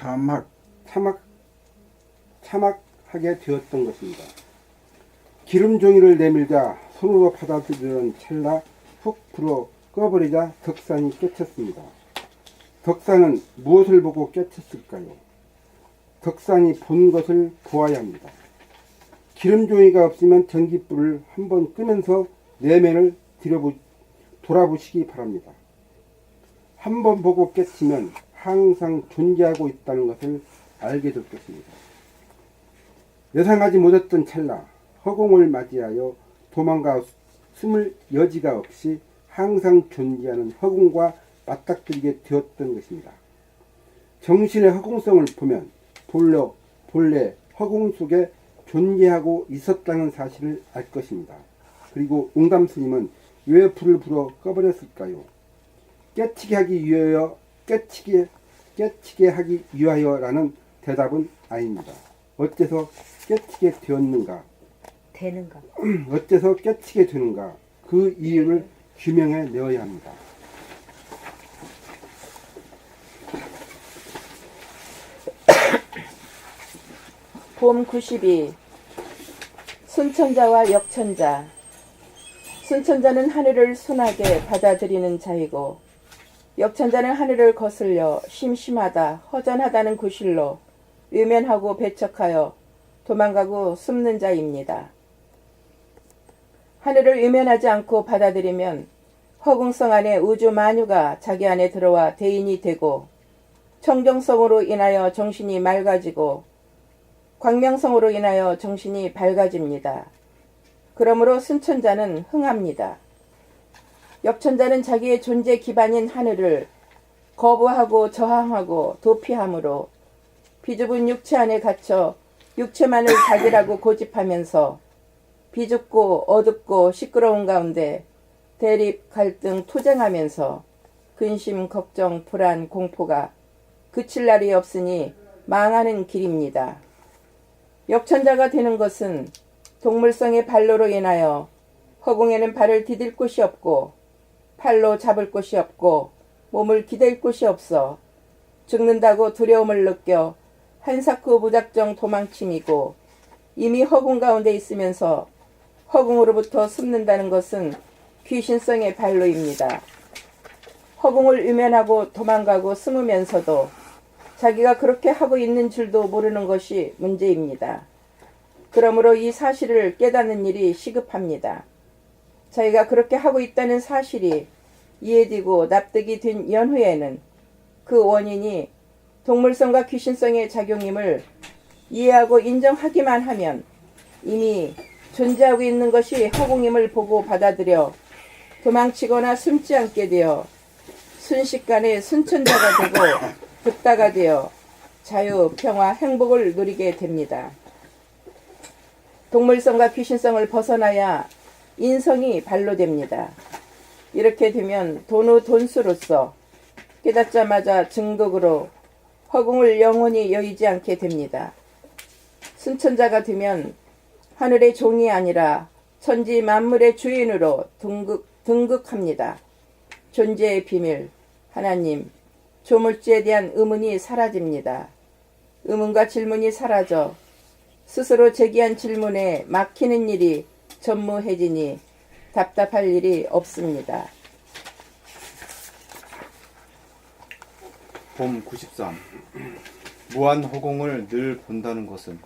참악하게 되었던 것입니다. 기름 종이를 내밀자 손으로 받아들이는 찰나 훅 불어 꺼버리자 덕산이 깨쳤습니다. 덕산은 무엇을 보고 깨쳤을까요? 덕산이 본 것을 보아야 합니다. 기름 종이가 없으면 전깃불을 한번 끄면서 내면을 돌아보시기 바랍니다. 한번 보고 깨치면 항상 존재하고 있다는 것을 알게 될 것입니다. 예상하지 못했던 찰나 허공을 맞이하여 도망가 숨을 여지가 없이 항상 존재하는 허공과 맞닥뜨리게 되었던 것입니다. 정신의 허공성을 보면 본래 허공 속에 존재하고 있었다는 사실을 알 것입니다. 그리고 용담 스님은 왜 불을 불어 꺼버렸을까요? 깨치게 하기 위하여 깨치게 하기 위하여라는 대답은 아닙니다. 어째서 깨치게 되었는가? 되는가? 어째서 깨치게 되는가? 그 이유를 규명해 내어야 합니다. 봄 92. 순천자와 역천자. 순천자는 하늘을 순하게 받아들이는 자이고 역천자는 하늘을 거슬려 심심하다, 허전하다는 구실로 외면하고 배척하여 도망가고 숨는 자입니다. 하늘을 외면하지 않고 받아들이면 허공성 안에 우주 만유가 자기 안에 들어와 대인이 되고 청정성으로 인하여 정신이 맑아지고 광명성으로 인하여 정신이 밝아집니다. 그러므로 순천자는 흥합니다. 역천자는 자기의 존재 기반인 하늘을 거부하고 저항하고 도피함으로 비좁은 육체 안에 갇혀 육체만을 자기라고 고집하면서 비좁고 어둡고 시끄러운 가운데 대립, 갈등, 투쟁하면서 근심, 걱정, 불안, 공포가 그칠 날이 없으니 망하는 길입니다. 역천자가 되는 것은 동물성의 발로로 인하여 허공에는 발을 디딜 곳이 없고 팔로 잡을 곳이 없고 몸을 기댈 곳이 없어 죽는다고 두려움을 느껴 한사코 무작정 도망침이고 이미 허공 가운데 있으면서 허공으로부터 숨는다는 것은 귀신성의 발로입니다. 허공을 외면하고 도망가고 숨으면서도 자기가 그렇게 하고 있는 줄도 모르는 것이 문제입니다. 그러므로 이 사실을 깨닫는 일이 시급합니다. 자기가 그렇게 하고 있다는 사실이 이해되고 납득이 된 연후에는 그 원인이 동물성과 귀신성의 작용임을 이해하고 인정하기만 하면 이미 존재하고 있는 것이 허공임을 보고 받아들여 도망치거나 숨지 않게 되어 순식간에 순천자가 되고 득다가 되어 자유, 평화, 행복을 누리게 됩니다. 동물성과 귀신성을 벗어나야 인성이 발로 됩니다. 이렇게 되면 돈의 돈수로서 깨닫자마자 증독으로 허공을 영원히 여의지 않게 됩니다. 순천자가 되면 하늘의 종이 아니라 천지 만물의 주인으로 등극합니다. 존재의 비밀, 하나님, 조물주에 대한 의문이 사라집니다. 의문과 질문이 사라져 스스로 제기한 질문에 막히는 일이 전무해지니 답답할 일이 없습니다. 봄 93. 무한 허공을 늘 본다는 것은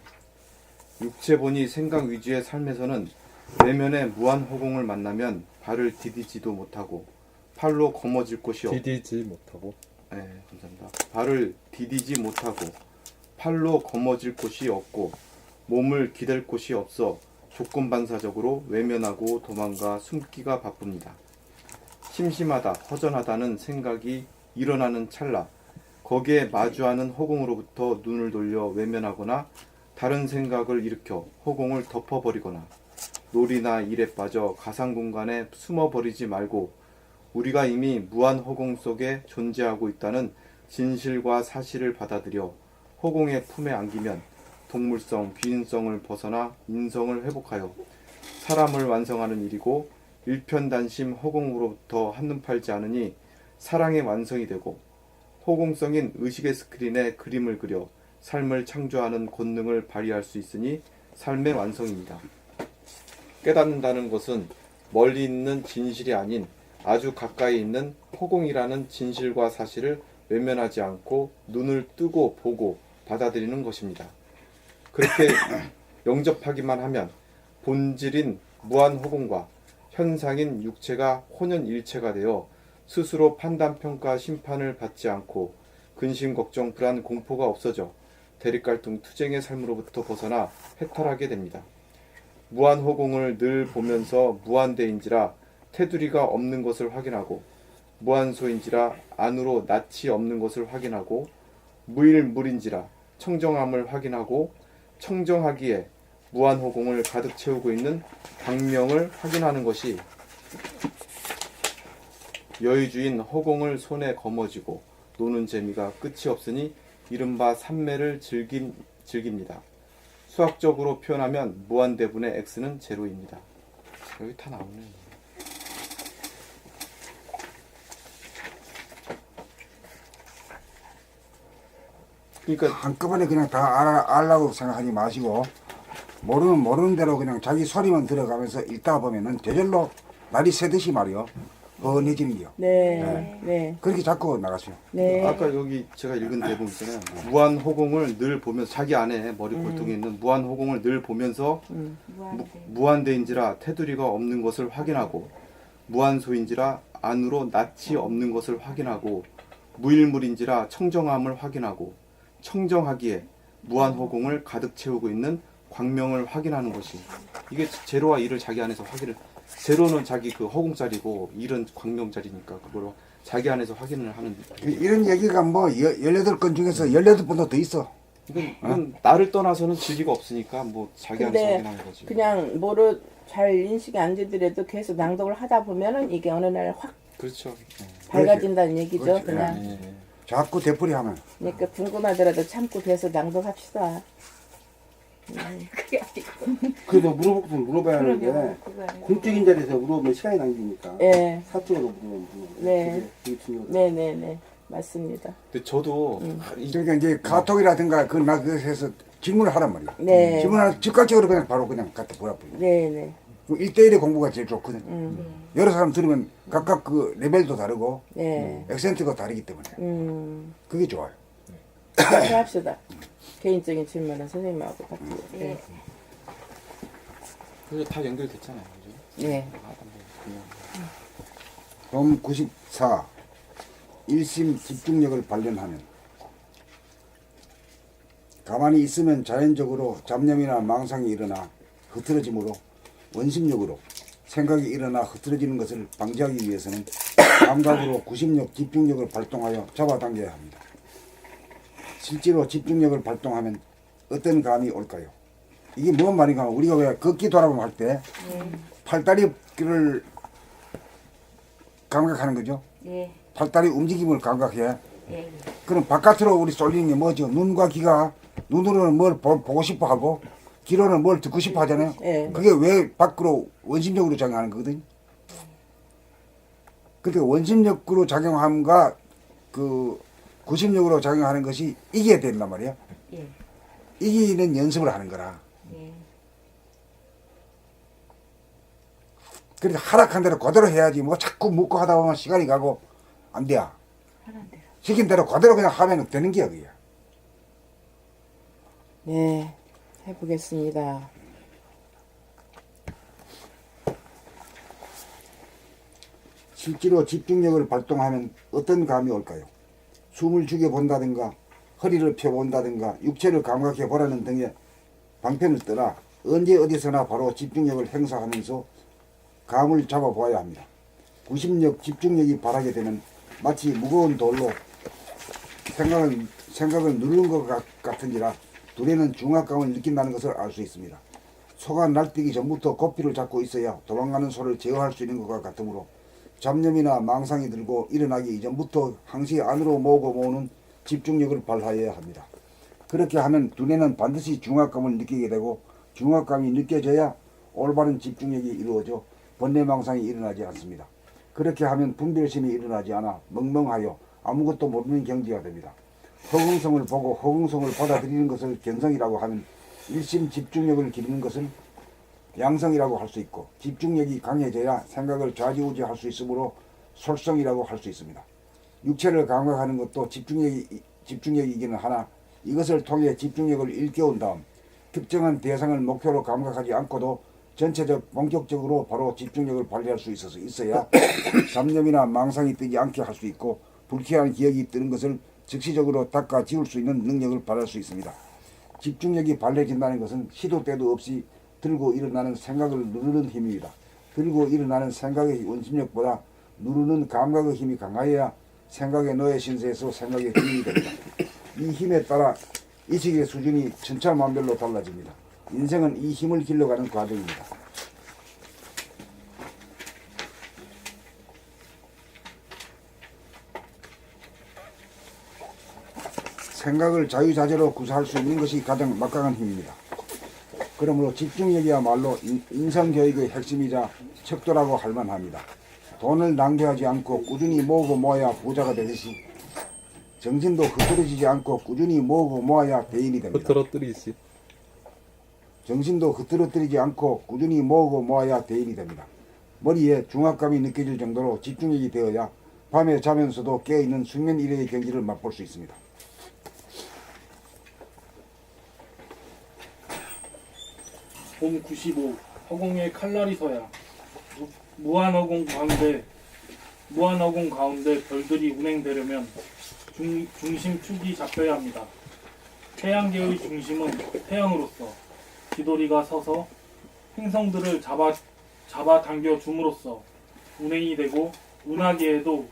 육체본이 생각 위주의 삶에서는 내면의 무한 허공을 만나면 발을 디디지도 못하고 팔로 거머쥘 곳이 디디지 못하고 네, 감사합니다. 발을 디디지 못하고 팔로 거머쥘 곳이 없고 몸을 기댈 곳이 없어 조건반사적으로 외면하고 도망가 숨기가 바쁩니다. 심심하다, 허전하다는 생각이 일어나는 찰나 거기에 마주하는 허공으로부터 눈을 돌려 외면하거나 다른 생각을 일으켜 허공을 덮어버리거나 놀이나 일에 빠져 가상공간에 숨어버리지 말고 우리가 이미 무한 허공 속에 존재하고 있다는 진실과 사실을 받아들여 허공의 품에 안기면 동물성, 귀인성을 벗어나 인성을 회복하여 사람을 완성하는 일이고 일편단심 허공으로부터 한눈 팔지 않으니 사랑의 완성이 되고 허공성인 의식의 스크린에 그림을 그려 삶을 창조하는 권능을 발휘할 수 있으니 삶의 완성입니다. 깨닫는다는 것은 멀리 있는 진실이 아닌 아주 가까이 있는 허공이라는 진실과 사실을 외면하지 않고 눈을 뜨고 보고 받아들이는 것입니다. 그렇게 영접하기만 하면 본질인 무한 허공과 현상인 육체가 혼연일체가 되어 스스로 판단, 평가, 심판을 받지 않고 근심, 걱정, 불안, 공포가 없어져 대립갈등, 투쟁의 삶으로부터 벗어나 해탈하게 됩니다. 무한 허공을 늘 보면서 무한대인지라 테두리가 없는 것을 확인하고 무한소인지라 안으로 낯이 없는 것을 확인하고 무일물인지라 청정함을 확인하고 청정하기에 무한 허공을 가득 채우고 있는 광명을 확인하는 것이, 여의주인 허공을 손에 거머쥐고 노는 재미가 끝이 없으니 이른바 삼매를 즐깁니다. 수학적으로 표현하면 무한대분의 x는 제로입니다. 여기 다 나오네요. 그러니까 한꺼번에 그냥 다 알라고 생각하지 마시고 모르는 대로 그냥 자기 소리만 들어가면서 읽다 보면은 저절로 날이 새듯이 말이요 훤해지는 게요. 네. 네. 그렇게 자꾸 나가세요. 네. 아까 여기 제가 읽은 대본 있잖아요. 무한호공을 늘 보면서 자기 안에 머리 골통에 있는 무한호공을 늘 보면서 무한대인지라 테두리가 없는 것을 확인하고 무한소인지라 안으로 낯이 없는 것을 확인하고 무일물인지라 청정함을 확인하고 청정하기에 무한호공을 가득 채우고 있는 광명을 확인하는 것이 이게 제로와 일을 자기 안에서 확인을 제로는 자기 그 허공짜리고 일은 광명짜리니까 그걸 자기 안에서 확인을 하는 이런 얘기가 뭐 18건 중에서 18번도 더 있어. 이건 나를 떠나서는 진리가 없으니까 뭐 자기 안에서 근데 확인하는 거지. 그냥 뭐로 잘 인식이 안 되더라도 계속 낭독을 하다 보면은 이게 어느 날 확 그렇죠. 밝아진다는 얘기죠. 그렇지. 그냥. 예. 자꾸 되풀이하면 그러니까 궁금하더라도 참고 계속 낭독합시다. 그게 아니고. 그래도 물어볼 것은 물어봐야 하는데 그거 아니고. 공적인 자리에서 물어보면 시간이 낭비니까 예. 사적으로 물어보면 네. 그게 중요하다. 네네네. 맞습니다. 근데 저도 그러니까 이제 카톡이라든가 그나 그래서 질문을 하란 말이야. 네. 질문을 즉각적으로 그냥 바로 그냥 갖다 보라버려. 네네. 1대1의 공부가 제일 좋거든. 여러 사람 들으면 각각 그 레벨도 다르고 네. 액센트가 다르기 때문에 그게 좋아요. 그렇게 합시다. 개인적인 질문은 선생님하고 같이. 네. 그게 다 연결됐잖아요. 그죠? 네. 돔 94. 일심 집중력을 발견하면 가만히 있으면 자연적으로 잡념이나 망상이 일어나 흐트러짐으로 원심력으로 생각이 일어나 흐트러지는 것을 방지하기 위해서는 감각으로 구심력, 집중력을 발동하여 잡아당겨야 합니다. 실제로 집중력을 발동하면 어떤 감이 올까요? 이게 뭔 말인가 하면 우리가 왜 걷기 돌아보면 할 때 팔다리를 감각하는 거죠. 예. 팔다리 움직임을 감각해. 예. 그럼 바깥으로 우리 쏠리는 게 뭐죠? 눈과 귀가 눈으로는 뭘 보고 싶어 하고 귀로는 뭘 듣고 싶어 하잖아요. 네. 그게 왜 밖으로 원심력으로 작용하는 거거든요. 그러니까 원심력으로 작용함과 그 구심력으로 작용하는 것이 이겨야 된단 말이야. 예. 이기는 연습을 하는 거라. 예. 그러니까 하락한 대로 그대로 해야지 뭐 자꾸 묻고 하다 보면 시간이 가고 안 돼. 하란 대로. 시킨 대로 그대로 그냥 하면 되는 게야 그게. 네. 해보겠습니다. 실제로 집중력을 발동하면 어떤 감이 올까요? 숨을 죽여본다든가 허리를 펴본다든가 육체를 감각해 보라는 등의 방편을 떠나 언제 어디서나 바로 집중력을 행사하면서 감을 잡아보아야 합니다. 구심력, 집중력이 바라게 되면 마치 무거운 돌로 생각을 누르는 것 같은지라 두뇌는 중압감을 느낀다는 것을 알 수 있습니다. 소가 날뛰기 전부터 고삐를 잡고 있어야 도망가는 소를 제어할 수 있는 것과 같으므로 잡념이나 망상이 들고 일어나기 이전부터 항시 안으로 모으는 집중력을 발휘해야 합니다. 그렇게 하면 두뇌는 반드시 중압감을 느끼게 되고 중압감이 느껴져야 올바른 집중력이 이루어져 번뇌망상이 일어나지 않습니다. 그렇게 하면 분별심이 일어나지 않아 멍멍하여 아무것도 모르는 경지가 됩니다. 허공성을 보고 허공성을 받아들이는 것을 견성이라고 하면 일심 집중력을 기르는 것은 양성이라고 할 수 있고 집중력이 강해져야 생각을 좌지우지할 수 있으므로 솔성이라고 할 수 있습니다. 육체를 감각하는 것도 집중력이기는 하나 이것을 통해 집중력을 일깨운 다음 특정한 대상을 목표로 감각하지 않고도 전체적 본격적으로 바로 집중력을 발휘할 수 있어야 잡념이나 망상이 뜨지 않게 할 수 있고 불쾌한 기억이 뜨는 것을 즉시적으로 닦아 지울 수 있는 능력을 발휘할 수 있습니다. 집중력이 발휘해진다는 것은 시도 때도 없이 들고 일어나는 생각을 누르는 힘입니다. 들고 일어나는 생각의 원심력보다 누르는 감각의 힘이 강하여야 생각의 노예 신세에서 생각의 기능이 됩니다. 이 힘에 따라 의식의 수준이 천차만별로 달라집니다. 인생은 이 힘을 길러가는 과정입니다. 생각을 자유자재로 구사할 수 있는 것이 가장 막강한 힘입니다. 그러므로 집중력이야말로 인성교육의 핵심이자 척도라고 할 만합니다. 돈을 낭비하지 않고 꾸준히 모으고 모아야 부자가 되듯이 정신도 흐트러지지 않고 꾸준히 모으고 모아야 대인이 됩니다. 흐트러뜨리지. 정신도 흐트러뜨리지 않고 꾸준히 모으고 모아야 대인이 됩니다. 머리에 중압감이 느껴질 정도로 집중력이 되어야 밤에 자면서도 깨어있는 숙면 이래의 경지를 맛볼 수 있습니다. 봄 95 허공에 칼날이 서야 무한허공 가운데 별들이 운행되려면 중심축이 잡혀야 합니다. 태양계의 중심은 태양으로서 지도리가 서서 행성들을 잡아당겨 줌으로써 운행이 되고 운하계에도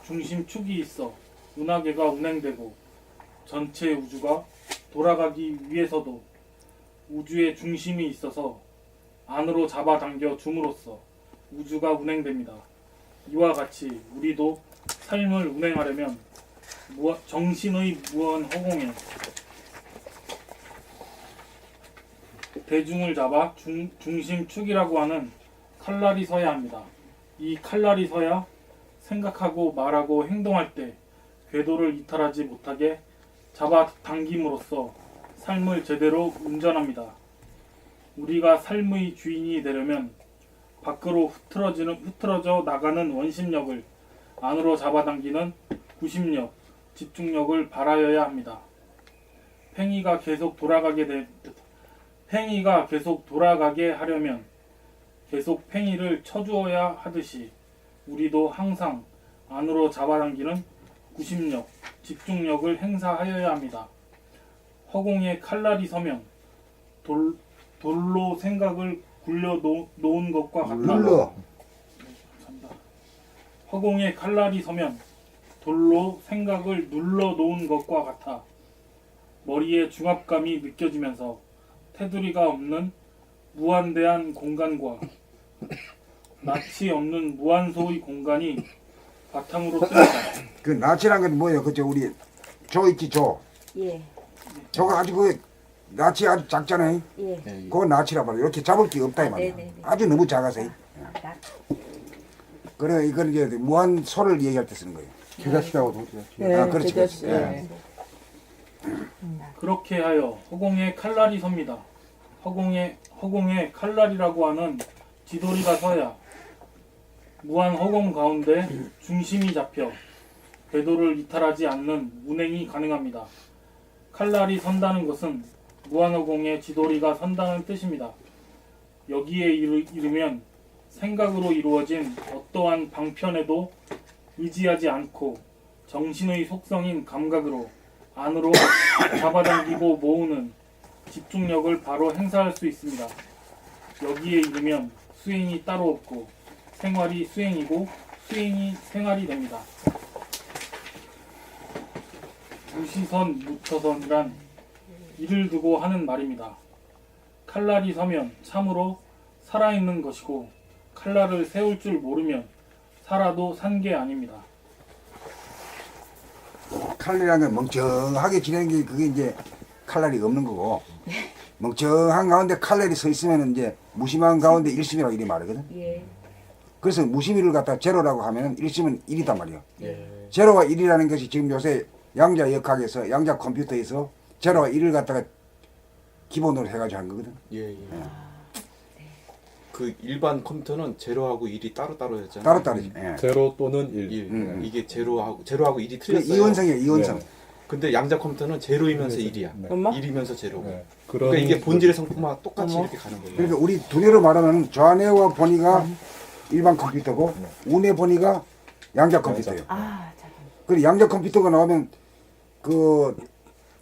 중심축이 있어 운하계가 운행되고 전체 우주가 돌아가기 위해서도 우주의 중심이 있어서 안으로 잡아당겨 줌으로써 우주가 운행됩니다. 이와 같이 우리도 삶을 운행하려면 정신의 무한 허공에 대중을 잡아 중심축이라고 하는 칼날이 서야 합니다. 이 칼날이 서야 생각하고 말하고 행동할 때 궤도를 이탈하지 못하게 잡아당김으로써 삶을 제대로 운전합니다. 우리가 삶의 주인이 되려면 밖으로 흐트러져 나가는 원심력을 안으로 잡아당기는 구심력, 집중력을 발하여야 합니다. 팽이가 계속 돌아가게 하려면 계속 팽이를 쳐주어야 하듯이 우리도 항상 안으로 잡아당기는 구심력, 집중력을 행사하여야 합니다. 허공에 칼날이 서면 돌로 생각을 굴려 놓은 것과 같아. 허공에 칼날이 서면 돌로 생각을 눌러 놓은 것과 같아 머리에 중압감이 느껴지면서 테두리가 없는 무한대한 공간과 낯이 없는 무한소의 공간이 바탕으로 뜹니다. 그 낯이란 건 뭐예요? 그죠? 우리 조 있지 조. 예. 조가 아주 그 낯이 아주 작잖아요. 예. 그거 낯이라 말이야. 이렇게 잡을 게 없다 이 말이야. 네네네. 아주 너무 작아서. 나- 그래 이건 이제 무한 소를 얘기할 때 쓰는 거예요. 계자씨라고 동시에. 네, 아, 그렇죠. 그렇죠. 예. 그렇게 하여 허공에 칼날이 섭니다. 허공에 칼날이라고 하는 지도리가 서야 무한 허공 가운데 중심이 잡혀 궤도를 이탈하지 않는 운행이 가능합니다. 칼날이 선다는 것은 무한 허공에 지도리가 선다는 뜻입니다. 여기에 이르면 생각으로 이루어진 어떠한 방편에도 의지하지 않고 정신의 속성인 감각으로 안으로 잡아당기고 모으는 집중력을 바로 행사할 수 있습니다. 여기에 이르면 수행이 따로 없고 생활이 수행이고 수행이 생활이 됩니다. 무시선 무처선이란 이를 두고 하는 말입니다. 칼날이 서면 참으로 살아있는 것이고 칼날을 세울 줄 모르면 살아도 산 게 아닙니다. 칼날이라는 건 멍청하게 지내는 게 그게 이제 칼날이 없는 거고 멍청한 가운데 칼날이 서 있으면 이제 무심한 가운데 일심이라고 이리 말하거든. 예. 그래서 무심이를 갖다 제로라고 하면은 일심은 1이단 말이야. 예. 제로와 1이라는 것이 지금 요새 양자 역학에서 양자 컴퓨터에서 제로와 1을 갖다가 기본으로 해가지고 한 거거든. 예, 예. 그 일반 컴퓨터는 제로하고 1이 따로따로였잖아요. 따로따로지. 예. 제로 또는 1. 1. 이게 제로하고 1이 그 틀렸어요. 이원성이에요, 이원성. 네. 근데 양자 컴퓨터는 제로이면서 1이야. 네. 엄마? 1이면서 제로고. 네. 그러니까 이게 본질의 성품과 똑같이 이렇게 가는 거예요. 그러니까 우리 두뇌로 말하면 좌뇌와 보니가 일반 컴퓨터고 우뇌 보니가 양자 컴퓨터예요. 아, 자. 그리고 양자 컴퓨터가 나오면 그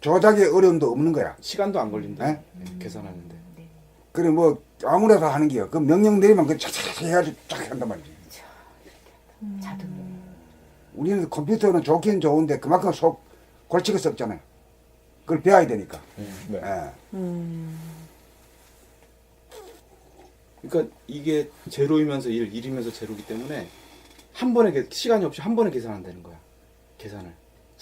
조작의 어려움도 없는 거야. 시간도 안 걸린다. 네? 계산하는데. 그래 뭐 아무나 다 하는 게요. 그 명령 내리면 그 착착 해가지고 쫙 한단 말이지. 자동. 우리는 컴퓨터는 좋긴 좋은데 그만큼 속 골치가 썩잖아요. 그걸 배워야 되니까. 네. 예. 그러니까 이게 제로이면서 1, 1이면서 제로기 때문에 한 번에 시간이 없이 한 번에 계산한다는 거야. 계산을.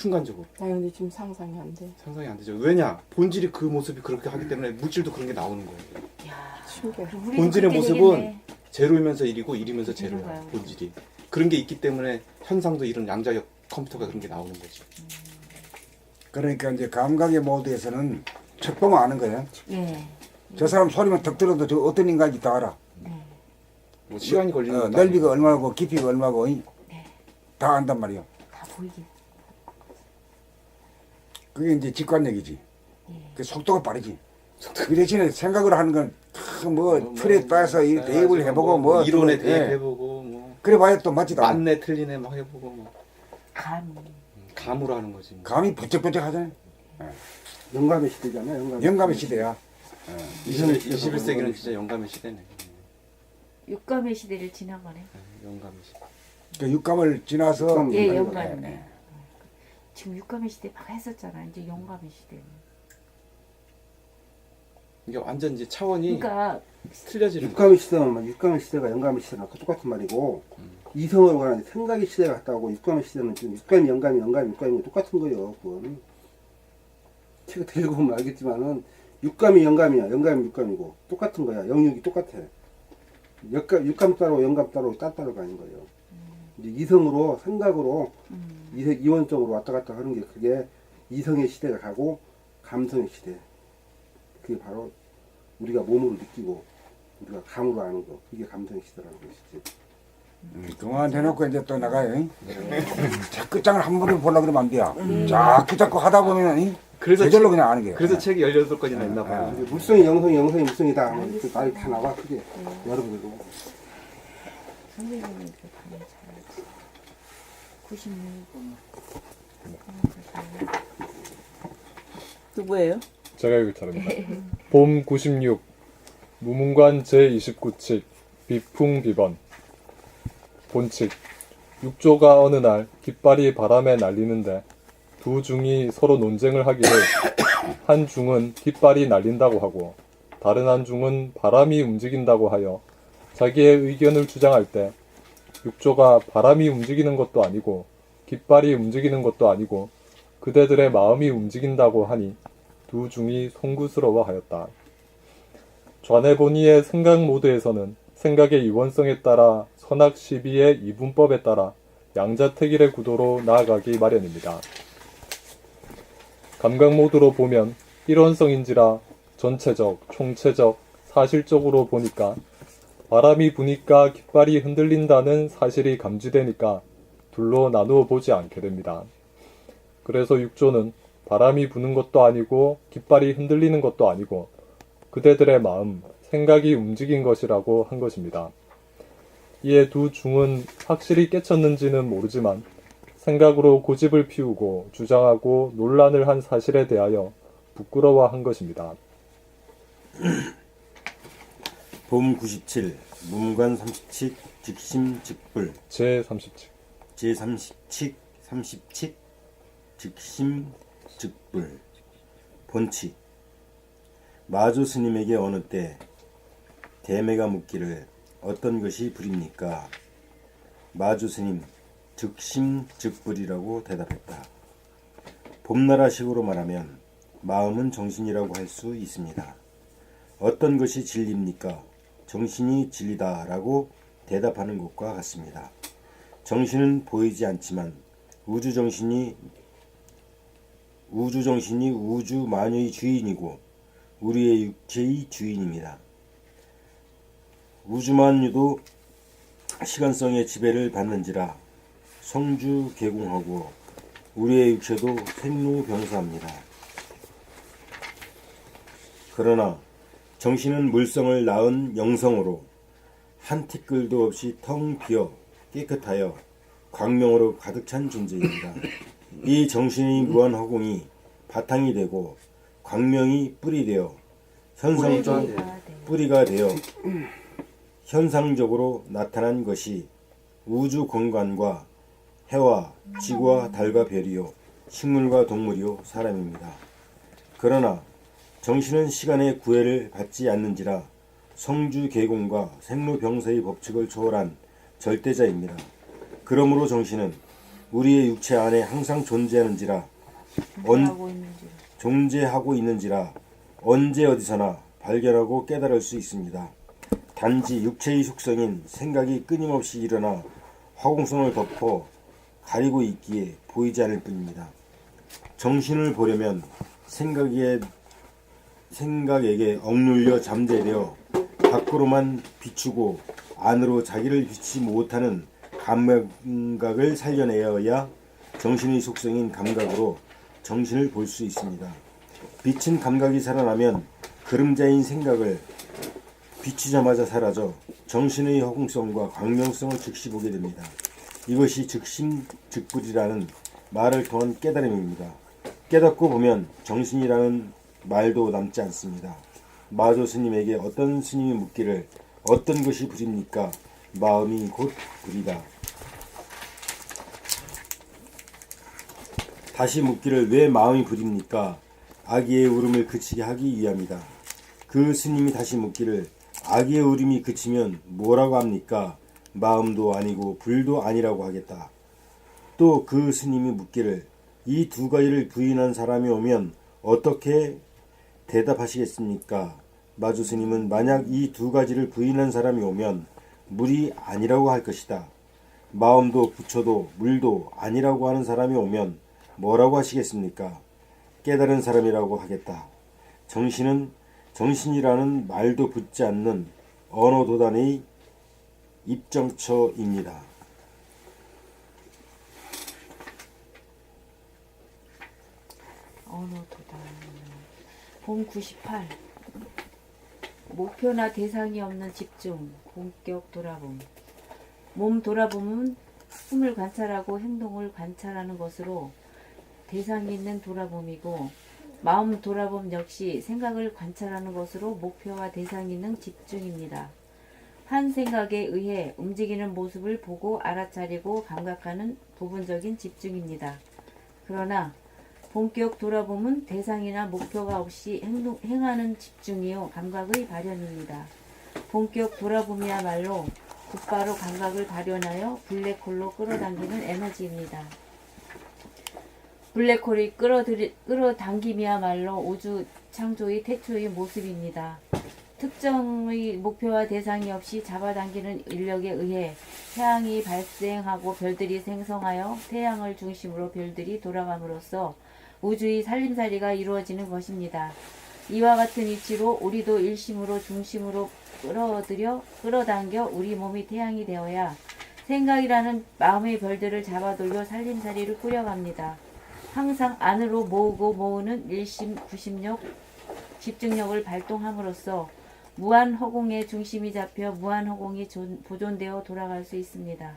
순간적으로. 아 근데 지금 상상이 안 돼. 상상이 안 되죠. 왜냐? 본질이 그 모습이 그렇게 하기 때문에 물질도 그런 게 나오는 거예요. 야, 신기해. 우리도 본질의 그렇게 모습은 되겠네. 제로이면서 1이고 1이면서 그런 제로야. 거야. 본질이. 그런 게 있기 때문에 현상도 이런 양자역 컴퓨터가 그런 게 나오는 거지. 그러니까 이제 감각의 모드에서는 척 보면 아는 거예요. 예. 저 사람 소리만 턱 들어도 저 어떤 인간인지 다 알아. 뭐 시간이 걸리는 것도 넓이가 아니고. 얼마고 깊이가 얼마고 네. 다 안단 말이에요. 다 보이게. 그게 이제 직관력이지. 예. 그 속도가 빠르지. 그 대신에 생각을 하는 건 뭐 틀에 따라서 이 그래가지고 대입을 해보고 뭐 이론에 또, 대입해보고 뭐 그래 봐야 또 맞지도 않아. 맞네 틀리네 막 해보고 뭐 감. 감으로 하는 거지. 뭐. 감이 번쩍번쩍 하잖아요. 영감의 시대잖아요. 영감의 시대야. 21세기는 진짜 영감의 시대네. 육감의 시대를 지난 거네. 영감의 시대. 그 육감을 지나서 육감. 예, 네, 영감이네. 네. 지금 육감의 시대 막 했었잖아. 이제 영감의 시대. 이게 완전 이제 차원이 그러니까 틀려지는 거야. 육감의 시대는 육감의 시대가 영감의 시대랑 똑같은 말이고 이성으로 가는 생각의 시대가 같다고 육감의 시대는 지금 육감이 영감이 똑같은 거예요. 그건 책 읽어보면 알겠지만은 육감이 영감이야. 영감이 육감이고 똑같은 거야. 영역이 똑같아. 육감 따로 영감 따로 따로가 아닌 거예요. 이제 이성으로 생각으로 이원적으로 왔다 갔다 하는 게 그게 이성의 시대가 가고 감성의 시대. 그게 바로 우리가 몸으로 느끼고 우리가 감으로 아는 거. 그게 감성의 시대라는 것이지. 그만 해놓고 이제 또 나가요. 자 끝장을 한 번에 보려고 그러면 안 돼요. 자꾸 하다 보면 그래서 저절로 그냥 아는 거예요. 그래서 책이 18권이나 있나 봐요. 이제 물성이 영성이 물성이다. 그 말이 다 나와. 그게 여러분들도. 선생님이 그 반응 잘하지. 96. 누구예요? 제가 읽을 차례입니다. 봄 96 무문관 제29칙 비풍비번 본칙 육조가 어느 날 깃발이 바람에 날리는데 두 중이 서로 논쟁을 하기를 한 중은 깃발이 날린다고 하고 다른 한 중은 바람이 움직인다고 하여 자기의 의견을 주장할 때 육조가 바람이 움직이는 것도 아니고 깃발이 움직이는 것도 아니고 그대들의 마음이 움직인다고 하니 두 중이 송구스러워하였다. 좌뇌본의의 생각 모드에서는 생각의 이원성에 따라 선악 시비의 이분법에 따라 양자택일의 구도로 나아가기 마련입니다. 감각 모드로 보면 일원성인지라 전체적, 총체적, 사실적으로 보니까 바람이 부니까 깃발이 흔들린다는 사실이 감지되니까 둘로 나누어 보지 않게 됩니다. 그래서 육조는 바람이 부는 것도 아니고 깃발이 흔들리는 것도 아니고 그대들의 마음, 생각이 움직인 것이라고 한 것입니다. 이에 두 중은 확실히 깨쳤는지는 모르지만 생각으로 고집을 피우고 주장하고 논란을 한 사실에 대하여 부끄러워한 것입니다. 봄 97 무문관 30칙 직심 직불 제30칙 제30칙 30칙 직심 직불 본칙 마조 스님에게 어느 때 대매가 묻기를 어떤 것이 불입니까? 마조 스님 즉심 즉불이라고 대답했다. 봄나라식으로 말하면 마음은 정신이라고 할 수 있습니다. 어떤 것이 진리입니까? 정신이 진리다라고 대답하는 것과 같습니다. 정신은 보이지 않지만 우주정신이 우주 만유의 주인이고 우리의 육체의 주인입니다. 우주만유도 시간성의 지배를 받는지라 성주 개공하고 우리의 육체도 생로병사합니다. 그러나 정신은 물성을 낳은 영성으로 한 티끌도 없이 텅 비어 깨끗하여 광명으로 가득 찬 존재입니다. 이 정신의 무한 허공이 바탕이 되고 광명이 뿌리 되어 뿌리가 되어 현상적으로 나타난 것이 우주 공간과 해와 지구와 달과 별이요 식물과 동물이요 사람입니다. 그러나 정신은 시간의 구애를 받지 않는지라 성주 계공과 생로병사의 법칙을 초월한 절대자입니다. 그러므로 정신은 우리의 육체 안에 항상 존재하는지라 존재하고 있는지라 언제 어디서나 발견하고 깨달을 수 있습니다. 단지 육체의 속성인 생각이 끊임없이 일어나 화공성을 덮어 가리고 있기에 보이지 않을 뿐입니다. 정신을 보려면 생각에게 억눌려 잠재되어 밖으로만 비추고 안으로 자기를 비추지 못하는 감각을 살려내어야 정신의 속성인 감각으로 정신을 볼 수 있습니다. 빛은 감각이 살아나면 그림자인 생각을 비추자마자 사라져 정신의 허공성과 광명성을 즉시 보게 됩니다. 이것이 즉심즉불이라는 말을 통한 깨달음입니다. 깨닫고 보면 정신이라는 말도 남지 않습니다. 마조 스님에게 어떤 스님이 묻기를 어떤 것이 불입니까? 마음이 곧 불이다. 다시 묻기를 왜 마음이 불입니까? 아기의 울음을 그치게 하기 위함이다. 그 스님이 다시 묻기를 아기의 울음이 그치면 뭐라고 합니까? 마음도 아니고 불도 아니라고 하겠다. 또 그 스님이 묻기를 이 두 가지를 부인한 사람이 오면 어떻게 대답하시겠습니까? 마주 스님은 만약 이 두 가지를 부인한 사람이 오면 물이 아니라고 할 것이다. 마음도 부처도 물도 아니라고 하는 사람이 오면 뭐라고 하시겠습니까? 깨달은 사람이라고 하겠다. 정신은 정신이라는 말도 붙지 않는 언어도단의 입정처입니다. 언어도단. 봄 98. 목표나 대상이 없는 집중, 본격 돌아봄. 몸 돌아봄은 숨을 관찰하고 행동을 관찰하는 것으로 대상이 있는 돌아봄이고, 마음 돌아봄 역시 생각을 관찰하는 것으로 목표와 대상이 있는 집중입니다. 한 생각에 의해 움직이는 모습을 보고 알아차리고 감각하는 부분적인 집중입니다. 그러나 본격 돌아봄은 대상이나 목표가 없이 행하는 집중이요 감각의 발현입니다. 본격 돌아봄이야말로 곧바로 감각을 발현하여 블랙홀로 끌어당기는 에너지입니다. 블랙홀이 끌어당김이야말로 우주 창조의 태초의 모습입니다. 특정의 목표와 대상이 없이 잡아당기는 인력에 의해 태양이 발생하고 별들이 생성하여 태양을 중심으로 별들이 돌아감으로써 우주의 살림살이가 이루어지는 것입니다. 이와 같은 이치로 우리도 일심으로 중심으로 끌어당겨 우리 몸이 태양이 되어야 생각이라는 마음의 별들을 잡아돌려 살림살이를 꾸려갑니다. 항상 안으로 모으는 일심, 구심력, 집중력을 발동함으로써 무한 허공의 중심이 잡혀 무한 허공이 보존되어 돌아갈 수 있습니다.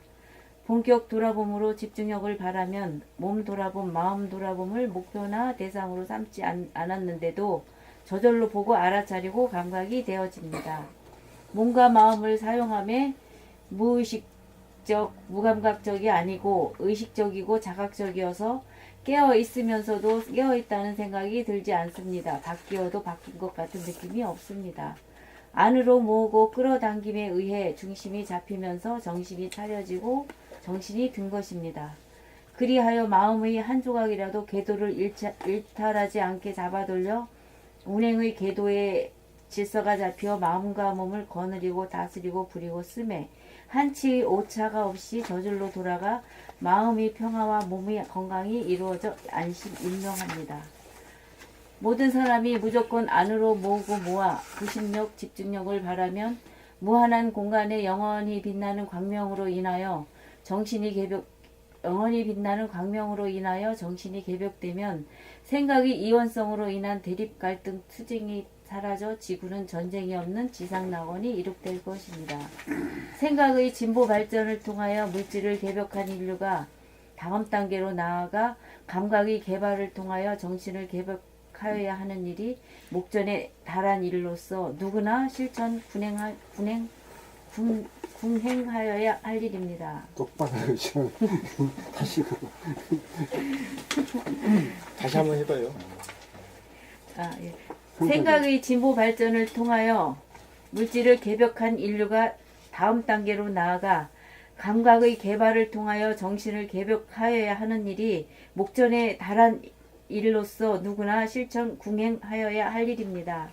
본격 돌아봄으로 집중력을 바라면 몸 돌아봄, 마음 돌아봄을 목표나 대상으로 삼지 않았는데도 저절로 보고 알아차리고 감각이 되어집니다. 몸과 마음을 사용함에 무의식적, 무감각적이 아니고 의식적이고 자각적이어서 깨어 있으면서도 깨어 있다는 생각이 들지 않습니다. 바뀌어도 바뀐 것 같은 느낌이 없습니다. 안으로 모으고 끌어당김에 의해 중심이 잡히면서 정신이 차려지고 정신이 든 것입니다. 그리하여 마음의 한 조각이라도 궤도를 일탈하지 않게 잡아돌려 운행의 궤도에 질서가 잡혀 마음과 몸을 거느리고 다스리고 부리고 쓰매 한치의 오차가 없이 저절로 돌아가 마음의 평화와 몸의 건강이 이루어져 안심 임명합니다. 모든 사람이 무조건 안으로 모으고 모아 구심력, 집중력을 바라면 무한한 공간에 영원히 빛나는 광명으로 인하여 정신이 개벽되면 생각의 이원성으로 인한 대립 갈등 투쟁이 사라져 지구는 전쟁이 없는 지상낙원이 이룩될 것입니다. 생각의 진보 발전을 통하여 물질을 개벽한 인류가 다음 단계로 나아가 감각의 개발을 통하여 정신을 개벽하여야 하는 일이 목전에 달한 일로서 누구나 실천 군행하여야 할 일입니다. 똑바로 해주시면 다시 다시 한번 해봐요. 예. 생각의 진보 발전을 통하여 물질을 개벽한 인류가 다음 단계로 나아가 감각의 개발을 통하여 정신을 개벽하여야 하는 일이 목전에 달한 일로서 누구나 실천 궁행하여야 할 일입니다.